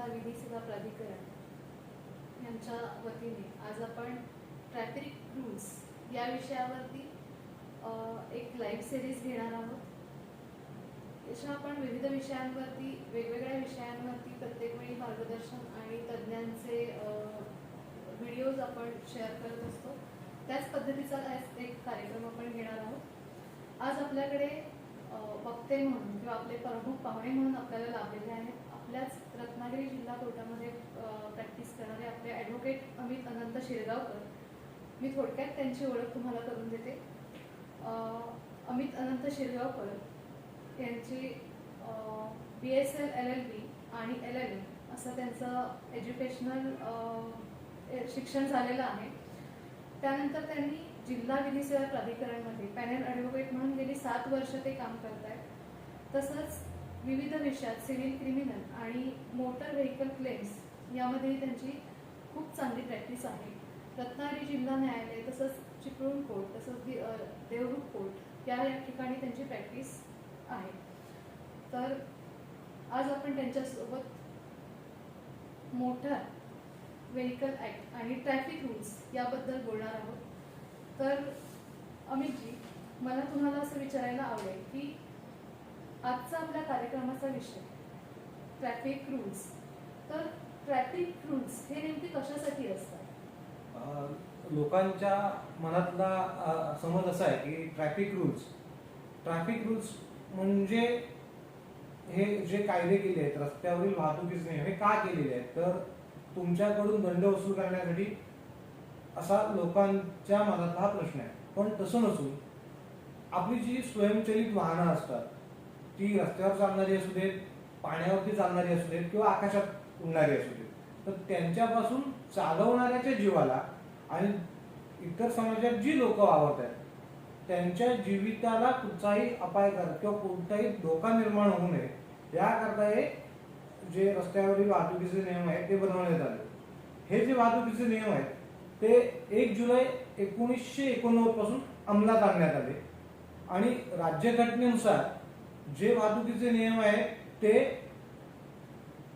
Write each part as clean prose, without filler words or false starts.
जिल्हा विधी सेवा प्राधिकरण यांच्या वतीने आज आपण ट्रॅफिक रूल्स या विषयावरती एक लाईव्ह सिरीज घेणार आहोत. याच्या आपण विविध विषयांवरती वेगवेगळ्या विषयांवरती प्रत्येक वेळी मार्गदर्शन आणि तज्ज्ञांचे व्हिडिओज आपण शेअर करत असतो. त्याच पद्धतीचा एक कार्यक्रम आपण घेणार आहोत. आज आपल्याकडे वक्ते म्हणून किंवा आपले प्रमुख पाहुणे म्हणून आपल्याला लाभलेले आहेत. आपल्याच रत्नागिरी जिल्हा कोर्टामध्ये प्रॅक्टिस करणारे आपले ॲडव्होकेट अमित अनंत शिरगावकर. मी थोडक्यात त्यांची ओळख तुम्हाला करून देते. अमित अनंत शिरगावकर यांची BSL LLB आणि LLM असं त्यांचं एज्युकेशनल शिक्षण झालेलं आहे. त्यानंतर त्यांनी जिल्हा विधी सेवा प्राधिकरणमध्ये पॅनल ॲडव्होकेट म्हणून गेली 7 वर्ष ते काम करत आहेत. तसंच विविध विषयात सिव्हिल, क्रिमिनल आणि मोटर व्हेकल क्लेम्स यामध्येही त्यांची खूप चांगली प्रॅक्टिस आहे. रत्नागिरी जिल्हा न्यायालय तसंच चिपळूण कोर्ट तसंच देवरूख कोर्ट या ठिकाणी त्यांची प्रॅक्टिस आहे. तर आज आपण त्यांच्यासोबत मोटर व्हेकल ॲक्ट आणि ट्रॅफिक रूल्स याबद्दल बोलणार आहोत. तर अमितजी, मला तुम्हाला असं विचारायला आवडेल की आजचा आपल्या कार्यक्रमाचा विषय ट्रॅफिक रूल्स. तर ट्रॅफिक रूल्स हे नेमके कशासाठी असतात? लोकांच्या मनातला समज असा आहे की ट्रॅफिक रूल्स म्हणजे हे जे कायदे केले आहेत रस्त्यावरील वाहतुकीचे नियम हे का केलेले आहेत, तर तुमच्याकडून दंड वसूल करण्यासाठी असा लोकांच्या मनातला हा प्रश्न आहे. पण तसं नसून आपली जी स्वयंचलित वाहनं असतात ती रस्त्यावर चालणारी असू देत, पाण्यावरती चालणारी असू देत किंवा आकाशात उडणारी असू देत, तर त्यांच्यापासून चालवणाऱ्याच्या जीवाला आणि इतर समाजात जी लोक वावरतात त्यांच्या जीविताला कुठचाही अपायकारक किंवा कोणताही धोका निर्माण होऊ नये याकरता हे जे रस्त्यावरील वाहतुकीचे नियम आहेत ते बनवण्यात आले. हे जे वाहतुकीचे नियम आहेत ते 1 जुलै 1989 पासून अंमलात आणण्यात आले आणि राज्यघटनेनुसार जे वाहतुकीचे नियम आहेत ते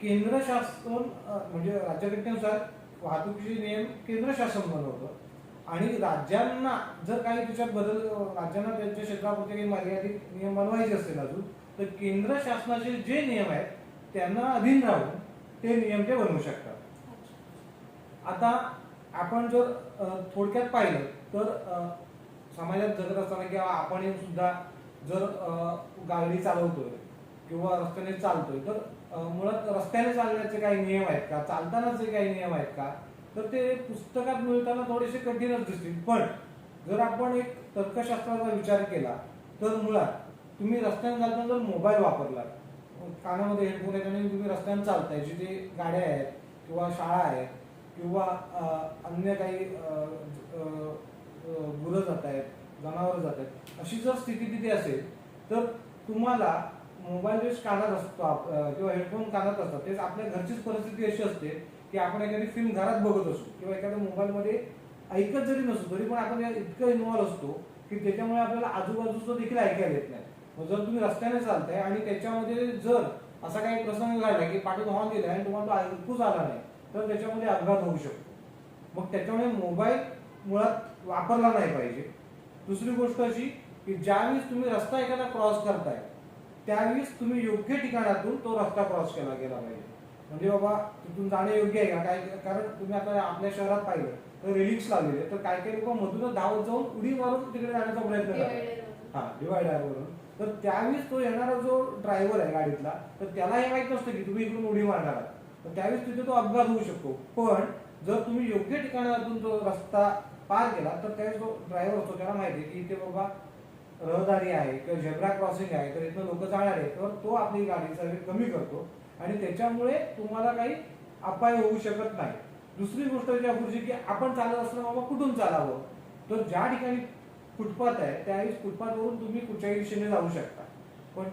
केंद्र शासन म्हणजे राज्यघटनेनुसार वाहतुकीचे नियम केंद्र शासन बनवतं आणि राज्यांना जर काही त्याच्यात बदल राज्यांना त्यांच्या क्षेत्रापुरते काही मर्यादित नियम बनवायचे असतील अजून तर केंद्र शासनाचे जे नियम आहेत त्यांना अधीन राहून ते नियम ते बनवू शकतात. आता आपण जर थोडक्यात पाहिलं तर समाजात जगत असताना किंवा आपण सुद्धा जर गाडी चालवतोय किंवा रस्त्याने चालतोय तर मुळात रस्त्याने चालण्याचे काही नियम आहेत का, चालतानाचे काही नियम आहेत का, तर ते पुस्तकात मिळताना थोडेसे कठीणच दिसतील. पण जर आपण एक तर्कशास्त्राचा विचार केला तर मुळात तुम्ही रस्त्याने चालताना जर मोबाईल वापरला, कानामध्ये हेडफोन आहेत आणि तुम्ही रस्त्याने चालताय, जिथे गाड्या आहेत किंवा शाळा आहेत किंवा अन्य काही गुरं जात आहेत, जनावरं जात आहेत, अशी जर स्थिती तिथे असेल तर तुम्हाला मोबाईल वेस्ट कानात असतो किंवा हेडफोन कानात असतात. तेच आपल्या घरचीच परिस्थिती अशी असते की आपण एखादी फिल्म घरात बघत असू किंवा एखाद्या मोबाईलमध्ये ऐकत जरी नसतो तरी पण आपण इतकं इन्व्हॉल्व असतो की त्याच्यामुळे आपल्याला आजूबाजूचं देखील ऐकायला येत नाही. मग जर तुम्ही रस्त्याने चालताय आणि त्याच्यामध्ये जर असा काही प्रसंग घडला की पाठून हॉर्न दिला आणि तुम्हाला तो ऐकूच आला नाही तर त्याच्यामध्ये अपघात होऊ शकतो. मग त्याच्यामुळे मोबाईल मुळात वापरला नाही पाहिजे. दुसरी गोष्ट अशी की ज्यावेळेस तुम्ही रस्ता एखादा क्रॉस करताय त्यावेळेस तुम्ही योग्य ठिकाणातून तो रस्ता क्रॉस केला गेला पाहिजे. म्हणजे बाबा तिथून जाणे योग्य आहे का काय, कारण तुम्ही आता आपल्या शहरात पाहिलं तर रेलिंग्स लावलेले, तर काही काही लोक मधूनच धावत जाऊन उडी मारून तिकडे जाण्याचा प्रयत्न करतात डिवायडरवरून. तर त्यावेळेस तो येणारा जो ड्रायव्हर आहे गाडीतला तर त्याला हे माहित नसतं की तुम्ही इकडून उडी मारणार आहात, तर त्यावेळेस तिथे तो अपघात होऊ शकतो. पण जर तुम्ही योग्य ठिकाणातून तो रस्ता पार केला तर त्यावेळेस तो ड्रायव्हर असतो त्याला माहिती आहे की इथे बाबा रहदारी आहे किंवा झेब्रा क्रॉसिंग आहे तर इथं लोक जाणार आहेत, तर तो आपली गाडीचा वेग कमी करतो आणि त्याच्यामुळे तुम्हाला काही अपाय होऊ शकत नाही. दुसरी गोष्ट पुढची की आपण चालत असताना बाबा कुठून चालावं, तर ज्या ठिकाणी फुटपाथ आहे त्यावेळेस फुटपाथवरून तुम्ही कुठच्याही दिशेने जाऊ शकता. पण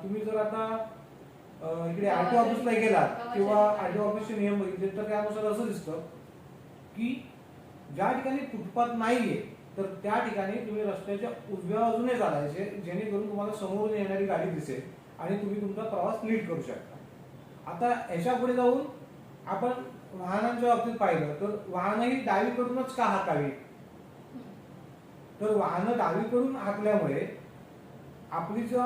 तुम्ही जर आता इकडे आरटीओ ऑफिसला गेलात किंवा आरटीओ ऑफिसचे नियम बघितले तर त्यानुसार असं दिसतं की ज्या ठिकाणी फुटपाथ नाहीये तर त्या ठिकाणी तुम्ही रस्त्याच्या उजव्या बाजूने चालायचे जेणेकरून तुम्हाला समोरून येणारी गाडी दिसेल आणि तुम्ही तुमचा प्रवास नीट करू शकता. आता ह्याच्या पुढे जाऊन आपण वाहनांच्या बाबतीत पाहिलं तर वाहनही डावीकडूनच का हाकावी, तर वाहनं डावीकडून हाकल्यामुळे आपली जो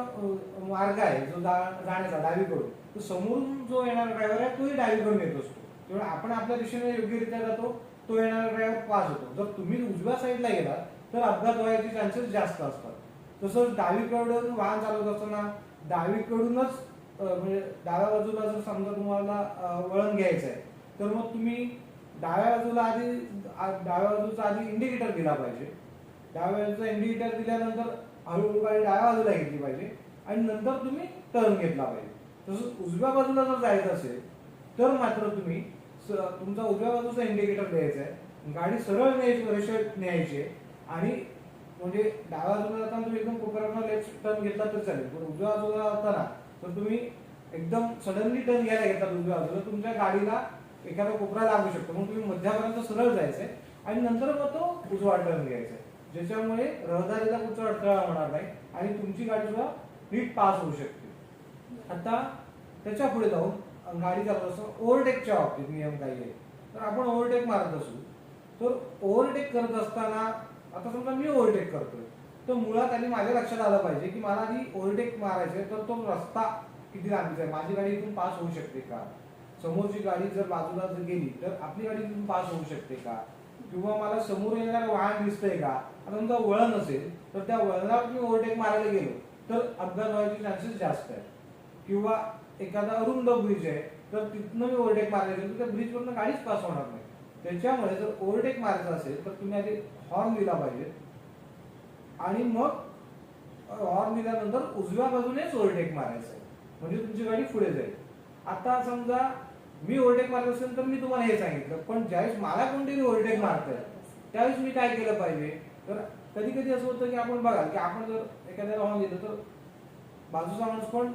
मार्ग आहे जो जाण्याचा डावीकडून, तो समोरून जो येणारा ड्रायव्हर आहे तोही डावीकडून येत असतो, त्यामुळे आपण आपल्या दिशेने योग्यरित्या जातो, तो येणारा ड्रायव्हर पास होतो. जर तुम्ही उजव्या साईडला गेला तर अपघात व्हायचे चान्सेस जास्त असतात. तसंच डावीकडून वाहन चालवत असताना डावीकडूनच म्हणजे डाव्या बाजूला जर समजा तुम्हाला वळण घ्यायचं आहे तर मग तुम्ही डाव्या बाजूचा आधी इंडिकेटर दिला पाहिजे. डाव्या बाजूचा इंडिकेटर दिल्यानंतर हळूहळू गाडी डाव्या बाजूला घेतली पाहिजे आणि नंतर तुम्ही टर्न घेतला पाहिजे. तसंच उजव्या बाजूला जर जायचं असेल तर मात्र तुम्ही तुमचा उजव्या बाजूचा इंडिकेटर द्यायचा आहे, गाडी सरळ न्यायची आहे आणि म्हणजे डाव्या बाजूला जाताना तुम्ही एकदम कोपऱ्यातून लेफ्ट टर्न घेतला तर चालेल, पण उजव्या बाजूला जाताना तर तुम्ही एकदम सडनली टर्न घ्यायला घेतला उजव्या बाजूला, तुमच्या गाडीला एखादा कोपरा लागू शकतो. मग तुम्ही मध्यापर्यंत सरळ जायचंय आणि नंतर मग तो उजवा टर्न घ्यायचा, ज्याच्यामुळे रहदारीला कुठचा अडथळा होणार नाही आणि तुमची गाडी सुद्धा नीट पास होऊ शकते. आता त्याच्या पुढे जाऊन गाडी चालवत असतो ओव्हरटेकच्या बाबतीत नियम काही आहे. तर आपण ओव्हरटेक मारत असू तर ओव्हरटेक करत असताना आता समजा मी ओव्हरटेक करतोय तर मुळात आधी माझ्या लक्षात आलं पाहिजे की मला आधी ओव्हरटेक मारायचे तर तो रस्ता किती लांबीचा आहे, माझी गाडी इथून पास होऊ शकते का, समोरची गाडी जर बाजूला जर गेली तर आपली गाडी इथून पास होऊ शकते का, किंवा मला समोर येणारं वाहन दिसतंय का. आता समजा वळण असेल तर त्या वळणावर मी ओव्हरटेक मारायला गेलो तर अपघात व्हायचे चान्सेस जास्त आहेत. किंवा एखादा अरुंद ब्रिज आहे तर तिथनं मी ओव्हरटेक मारायला गेलो तर त्या ब्रिजवरनं गाडीच पास होणार नाही. त्याच्यामुळे जर ओव्हरटेक मारायचा असेल तर तुम्ही आधी हॉर्न दिला पाहिजे आणि मग हॉर्न दिल्यानंतर उजव्या बाजूनेच ओव्हरटेक मारायचं आहे, म्हणजे तुमची गाडी पुढे जाईल. आता समजा मी ओव्हरटेक मारत असेल तर मी तुम्हाला हे सांगितलं, पण ज्यावेळेस मला कोणतरी ओव्हरटेक मारतंय त्यावेळेस मी काय केलं पाहिजे. तर कधी कधी असं होतं की आपण बघाल की आपण जर एखाद्याला हॉर्न दिलं तर बाजूचा माणूस पण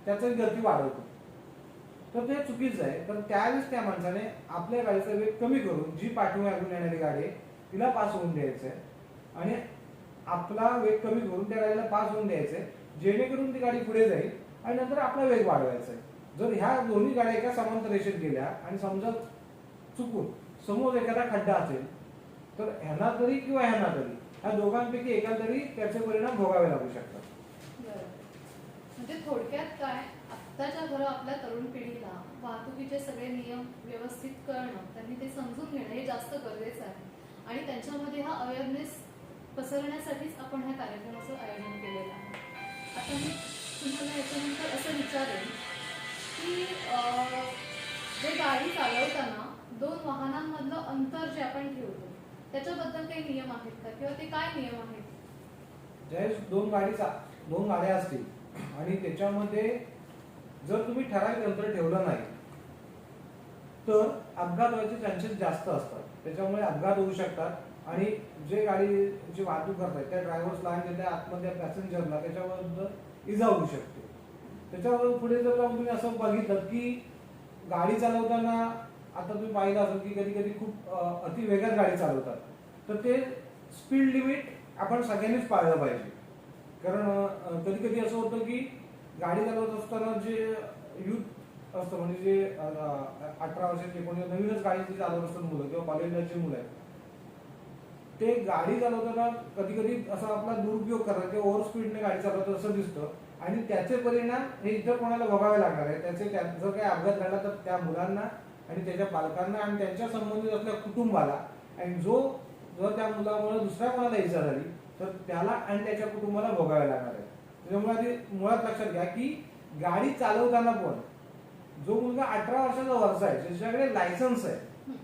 त्याची गती वाढवतो, तर ते चुकीचं आहे. तर त्यावेळेस त्या माणसाने आपल्या गाडीचा वेग कमी करून जी पाठीमागून येणारी गाडी आहे तिला पास होऊन द्यायचं आहे आणि आपला वेग कमी करून त्या गाडीला पास होऊन द्यायचं आहे, जेणेकरून ती गाडी पुढे जाईल आणि नंतर आपला वेग वाढवायचा आहे. जर ह्या दोन्ही गाड्या एका समांतर रेषेत गेल्या आणि समजा चुकून समोर एखादा खड्डा असेल तर ह्यांना तरी किंवा ह्यांना तरी ह्या दोघांपैकी एकाला तरी त्याचे परिणाम भोगावे लागू शकतात. म्हणजे थोडक्यात काय, आत्ताच्या घरं आपल्या तरुण पिढीला वाहतुकीचे सगळे नियम व्यवस्थित कळणं, त्यांनी ते समजून घेणं हे जास्त गरजेचं आहे आणि त्यांच्यामध्ये हा अवेअरनेस पसरण्यासाठीच आपण ह्या कार्यक्रमाचं आयोजन केलेलं आहे. आता मी तुम्हाला याच्यानंतर असं विचारेन की जे गाडी चालवताना दोन वाहनांमधलं अंतर जे आपण ठेवतो त्याच्याबद्दल काही नियम आहेत का, किंवा ते काय नियम आहेत? ज्यावेळेस दोन गाड्या असतील आणि त्याच्यामध्ये जर तुम्ही ठराविक अंतर ठेवलं नाही तर अपघात व्हायचे चान्सेस जास्त असतात. त्याच्यामुळे अपघात होऊ शकतात आणि जे गाडीची वाहतूक करतात त्या ड्रायव्हर्सला आणि त्या आतमध्ये पॅसेंजरला त्याच्याबद्दल इजा होऊ शकते. त्याच्यावर पुढे जर तुम्ही असं बघितलं की गाडी चालवताना आता तुम्ही पाहिलं असेल की कधी कधी खूप अति वेगात गाडी चालवतात, तर ते स्पीड लिमिट आपण सगळ्यांनीच पाळलं पाहिजे. कारण कधी कधी असं होतं की गाडी चालवत असताना जे युथ असतं म्हणजे जे 18 वर्षाचे कोणी नवीनच गाडी चालवत असतात मुलं किंवा कॉलेजची मुलं आहेत, ते गाडी चालवताना कधी कधी असा आपला दुरुपयोग करतात किंवा ओव्हर स्पीडने गाडी चालवतात असं दिसतं आणि त्याचे परिणाम हे इतर कोणाला भोगावे लागणार आहे. जर काही अपघात घडला तर त्या मुलांना आणि त्याच्या पालकांना आणि त्यांच्या संबंधित असलेल्या कुटुंबाला, आणि जर त्या मुलामुळे दुसऱ्या कोणाला इजा झाली तर त्याला आणि त्याच्या कुटुंबाला भोगावे लागणार आहे. त्याच्यामुळे आधी मुळात लक्षात घ्या की गाडी चालवताना पण जो मुलगा 18 वर्षाचा वरचा आहे, ज्याच्याकडे लायसन्स आहे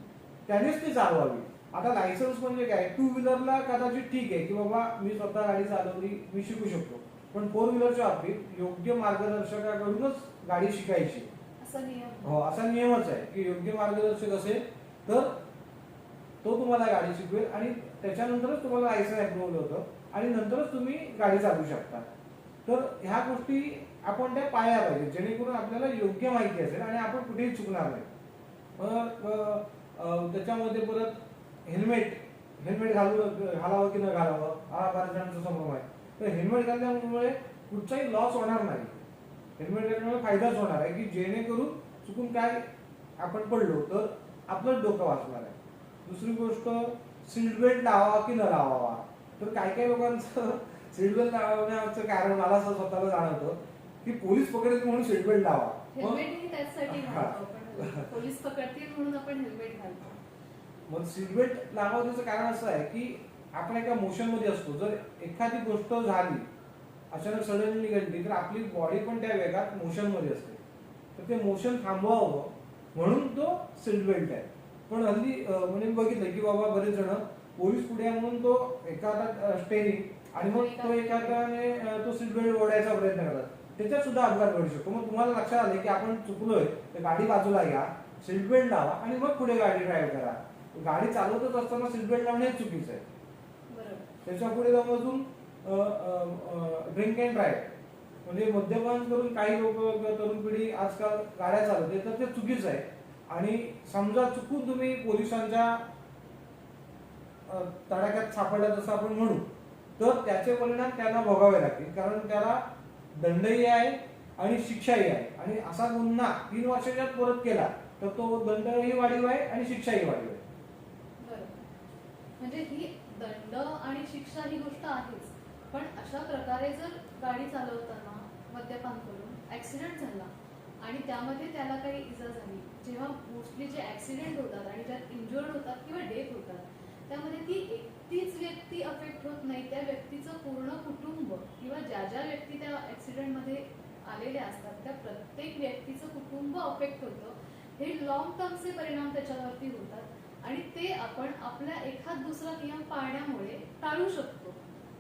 त्यानेच ती चालवावी. आता लायसन्स म्हणजे काय, टू व्हीलरला कदाचित ठीक आहे की बाबा मी स्वतः गाडी चालवली मी शिकू शकतो, पण फोर व्हीलरच्या बाबतीत योग्य मार्गदर्शकाकडूनच गाडी शिकायची हो असा नियमच आहे की योग्य मार्गदर्शक असेल तर तो तुम्हाला गाडी शिकवेल आणि त्याच्यानंतरच तुम्हाला लायसन्स अप्रूव्हल होतं आणि नंतरच तुम्ही गाडी चालवू शकता. तर ह्या गोष्टी आपण त्या पाळल्या पाहिजे जेणेकरून आपल्याला योग्य माहिती असेल आणि आपण कुठेही चुकणार नाही. त्याच्यामध्ये परत हेल्मेट घालावं की न घालावं हा बऱ्याच जणांचा संभ्रम आहे. तर हेल्मेट घालण्यामुळे कुठचाही लॉस होणार नाही, हेल्मेट घालण्यामुळे फायदाच होणार आहे की जेणेकरून चुकून काय आपण पडलो तर आपलं डोकं वाचणार आहे. दुसरी गोष्ट, सीट बेल्ट लावावा की न लावावा. तर काही काही लोकांचं सीट बेल्ट लावण्याचं कारण मला असं स्वतःला जाणवतं की पोलीस पकडतील म्हणून सीट बेल्ट लावा. हेल्मेटही त्याचसाठी घालतो आपण, पोलीस पकडतील म्हणून आपण हेल्मेट घालतो. मग सीट बेल्ट लावण्याचं कारण असं आहे की आपण एका मोशन मध्ये असतो. जर एखादी गोष्ट झाली अचानक सडनली घडली तर आपली बॉडी पण त्या वेगात मोशन मध्ये असते. तर ते मोशन थांबवावं म्हणून तो सीट बेल्ट आहे. पण हल्ली म्हणजे बघितलं की बाबा बरेच जण पोलीस पुढे आहे म्हणून तो एका हातात स्टेरिंग आणि मग तो एका हाताने तो सीट बेल्ट ओढायचा प्रयत्न करतात. त्याच्यात सुद्धा अपघात घडू शकतो. मग तुम्हाला लक्षात आलं की आपण चुकलोय तर गाडी बाजूला घ्या, सीट बेल्ट लावा आणि मग पुढे गाडी ड्राईव्ह करा. गाडी चालवतच असताना सीट बेल्ट लावणे चुकीचं आहे. त्याच्या पुढे जाऊन अजून ड्रिंक अँड ड्राईव्ह म्हणजे मद्यपान करून काही लोक तरुण पिढी आजकाल गाड्या चालवते तर ते चुकीचं आहे. आणि समजा चुकून तुम्ही पोलिसांच्या तडाख्यात सापडला जसं आपण म्हणू तर त्याचे परिणाम त्यांना भोगावे लागतील. कारण त्याला दंडही आहे आणि शिक्षाही आहे. आणि असा गुन्हा 3 वर्षाच्या परत केला तर तो दंडही वाढीव आहे आणि शिक्षाही वाढीव आहे. म्हणजे ही दंड आणि शिक्षा ही गोष्ट आहेच, पण अशा प्रकारे जर गाडी चालवताना मद्यपान करून ऍक्सिडेंट झाला आणि त्यामध्ये त्याला काही इजा झाली, जेव्हा मोस्टली जे ऍक्सिडेंट होतात आणि ज्यात इंजुर्ड होतात किंवा डेथ होतात त्यामध्ये ती एकटीच व्यक्ती अफेक्ट होत नाही, त्या व्यक्तीचं पूर्ण कुटुंब किंवा ज्या ज्या व्यक्ती त्या ऍक्सिडेंटमध्ये आलेल्या असतात त्या प्रत्येक व्यक्तीचं कुटुंब अफेक्ट होतं. हे लॉंग टर्मचे परिणाम त्याच्यावरती होतात आणि ते आपण आपला एखाद दुसरा नियम पाळण्यामुळे टाळू शकतो.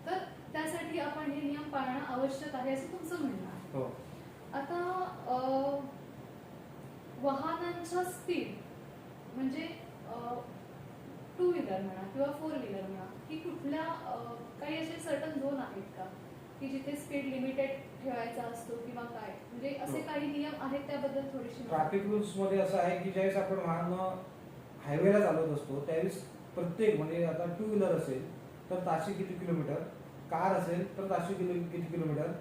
तर त्यासाठी आपण हे नियम पाळणं आवश्यक आहे असं तुमचं म्हणणं आहे. हो. आता वाहनांच्या स्पीड म्हणजे 2 व्हीलर म्हणा किंवा 4 व्हीलर म्हणा की कुठल्या काही असे सर्टन झोन आहेत का की जिथे स्पीड लिमिटेड ठेवायचा असतो किंवा काय, म्हणजे असे काही नियम आहेत त्याबद्दल थोडीशी. ट्रॅफिक रूल्स मध्ये असं आहे की ज्यावेळेस आपण वाहन हायवेला चालवत असतो त्यावेळेस प्रत्येक म्हणजे आता 2 व्हीलर असेल तर ताशी किती किलोमीटर, कार असेल तर ताशी किती किलोमीटर,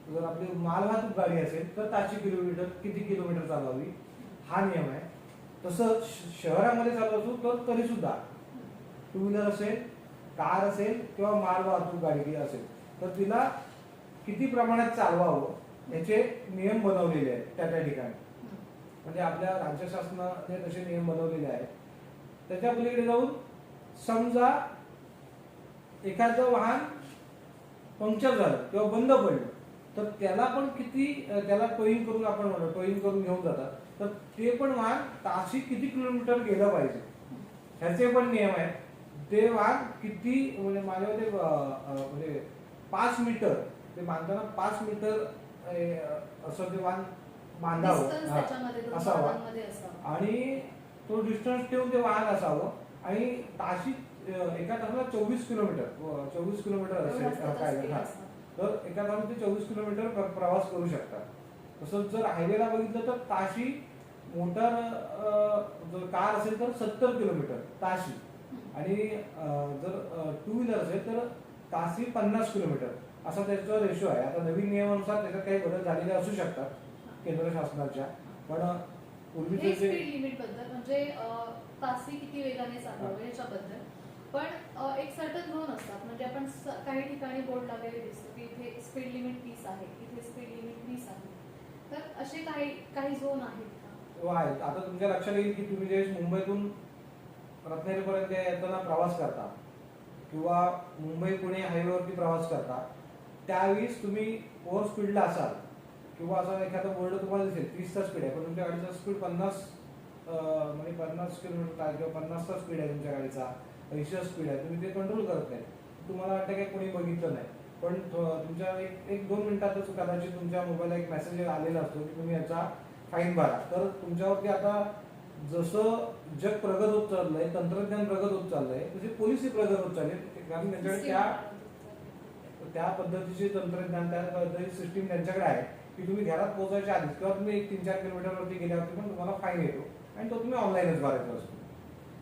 जर आपली मालवाहतूक गाडी असेल तर ताशी किलोमीटर किती किलोमीटर चालवावी हा नियम आहे. तसंच शहरामध्ये चालू असू तर तरी सुद्धा 2 व्हीलर असेल, कार असेल किंवा मालवाहतूक गाडी असेल तर तिला किती प्रमाणात चालवावं याचे नियम बनवलेले आहेत त्या त्या ठिकाणी. म्हणजे आपल्या राज्य शासनाने तसे नियम बनवलेले आहेत. त्याच्या पलीकडे जाऊन समजा एखादं वाहन पंक्चर झालं किंवा बंद पडलं तर त्याला पण किती त्याला टोईंग करून आपण म्हणतो टोईंग करून घेऊन जातात तर ते पण वाहन ताशी किती किलोमीटर गेलं पाहिजे ह्याचे पण नियम आहेत. ते वाहन किती म्हणजे माझ्या म्हणजे 5 मीटर ते बांधताना 5 मीटर असं ते वाहन बांधावं असावा आणि तो डिस्टन्स ठेवून ते वाहन असावं आणि ताशी एका तासाला 24 किलोमीटर असेल तर एका तासाला ते 24 किलोमीटर प्रवास करू शकतात. तसंच जर हायवेला बघितलं तर ताशी मोटर जर कार असेल तर 70 किलोमीटर ताशी आणि जर 2 व्हीलर असेल तर ताशी 50 किलोमीटर असा त्याचा रेशो आहे. आता नवीन नियमानुसार त्याच्यात काही बदल झालेले असू शकतात केंद्र शासनाच्या, पण पूर्वीचे जे लिमिट बद्दल म्हणजे तासी किती वेगाने चालवावे याच्याबद्दल. पण एक सर्टन झोन असतात म्हणजे आपण काही ठिकाणी बोर्ड लावलेले दिसतो की इथे स्पीड लिमिट 30 आहे, इथे स्पीड लिमिट 20 आहे. तर असे काही झोन आहेत का? हो आहेत. आता तुमच्या लक्षात येईल की तुम्ही ज्यावेळेस मुंबईतून रत्नागिरीपर्यंत येताना प्रवास करता किंवा मुंबई पुणे हायवेवरती प्रवास करता त्यावेळेस तुम्ही ओव्हर स्पीडला असाल किंवा असा एखादा बोर्ड तुम्हाला दिसेल 30चा स्पीड आहे पण तुमच्या गाडीचा स्पीड 50 म्हणजे 50 किलोमीटर किंवा 50चा स्पीड आहे तुमच्या गाडीचा, 80चा स्पीड आहे, तुम्ही ते कंट्रोल करत नाही. तुम्हाला वाटतं की कोणी बघितलं नाही पण तुमच्या 1-2 मिनिटातच कदाचित तुमच्या मोबाईलला एक मेसेज आलेला असतो की तुम्ही याचा फाईन भरा. तर तुमच्यावरती आता जसं जग प्रगत होत चाललंय, तंत्रज्ञान प्रगत होत चाललंय तसे पोलिसही प्रगत होत चालले. कारण त्यांच्याकडे त्या पद्धतीचे तंत्रज्ञान त्या पद्धतीची सिस्टीम त्यांच्याकडे आहे की तुम्ही घरात पोहोचायच्या आधीच किंवा तुम्ही 1-3-4 किलोमीटरवरती गेल्यावरती पण तुम्हाला फाईन येतो आणि तो तुम्ही ऑनलाईनच भरायचा असतो.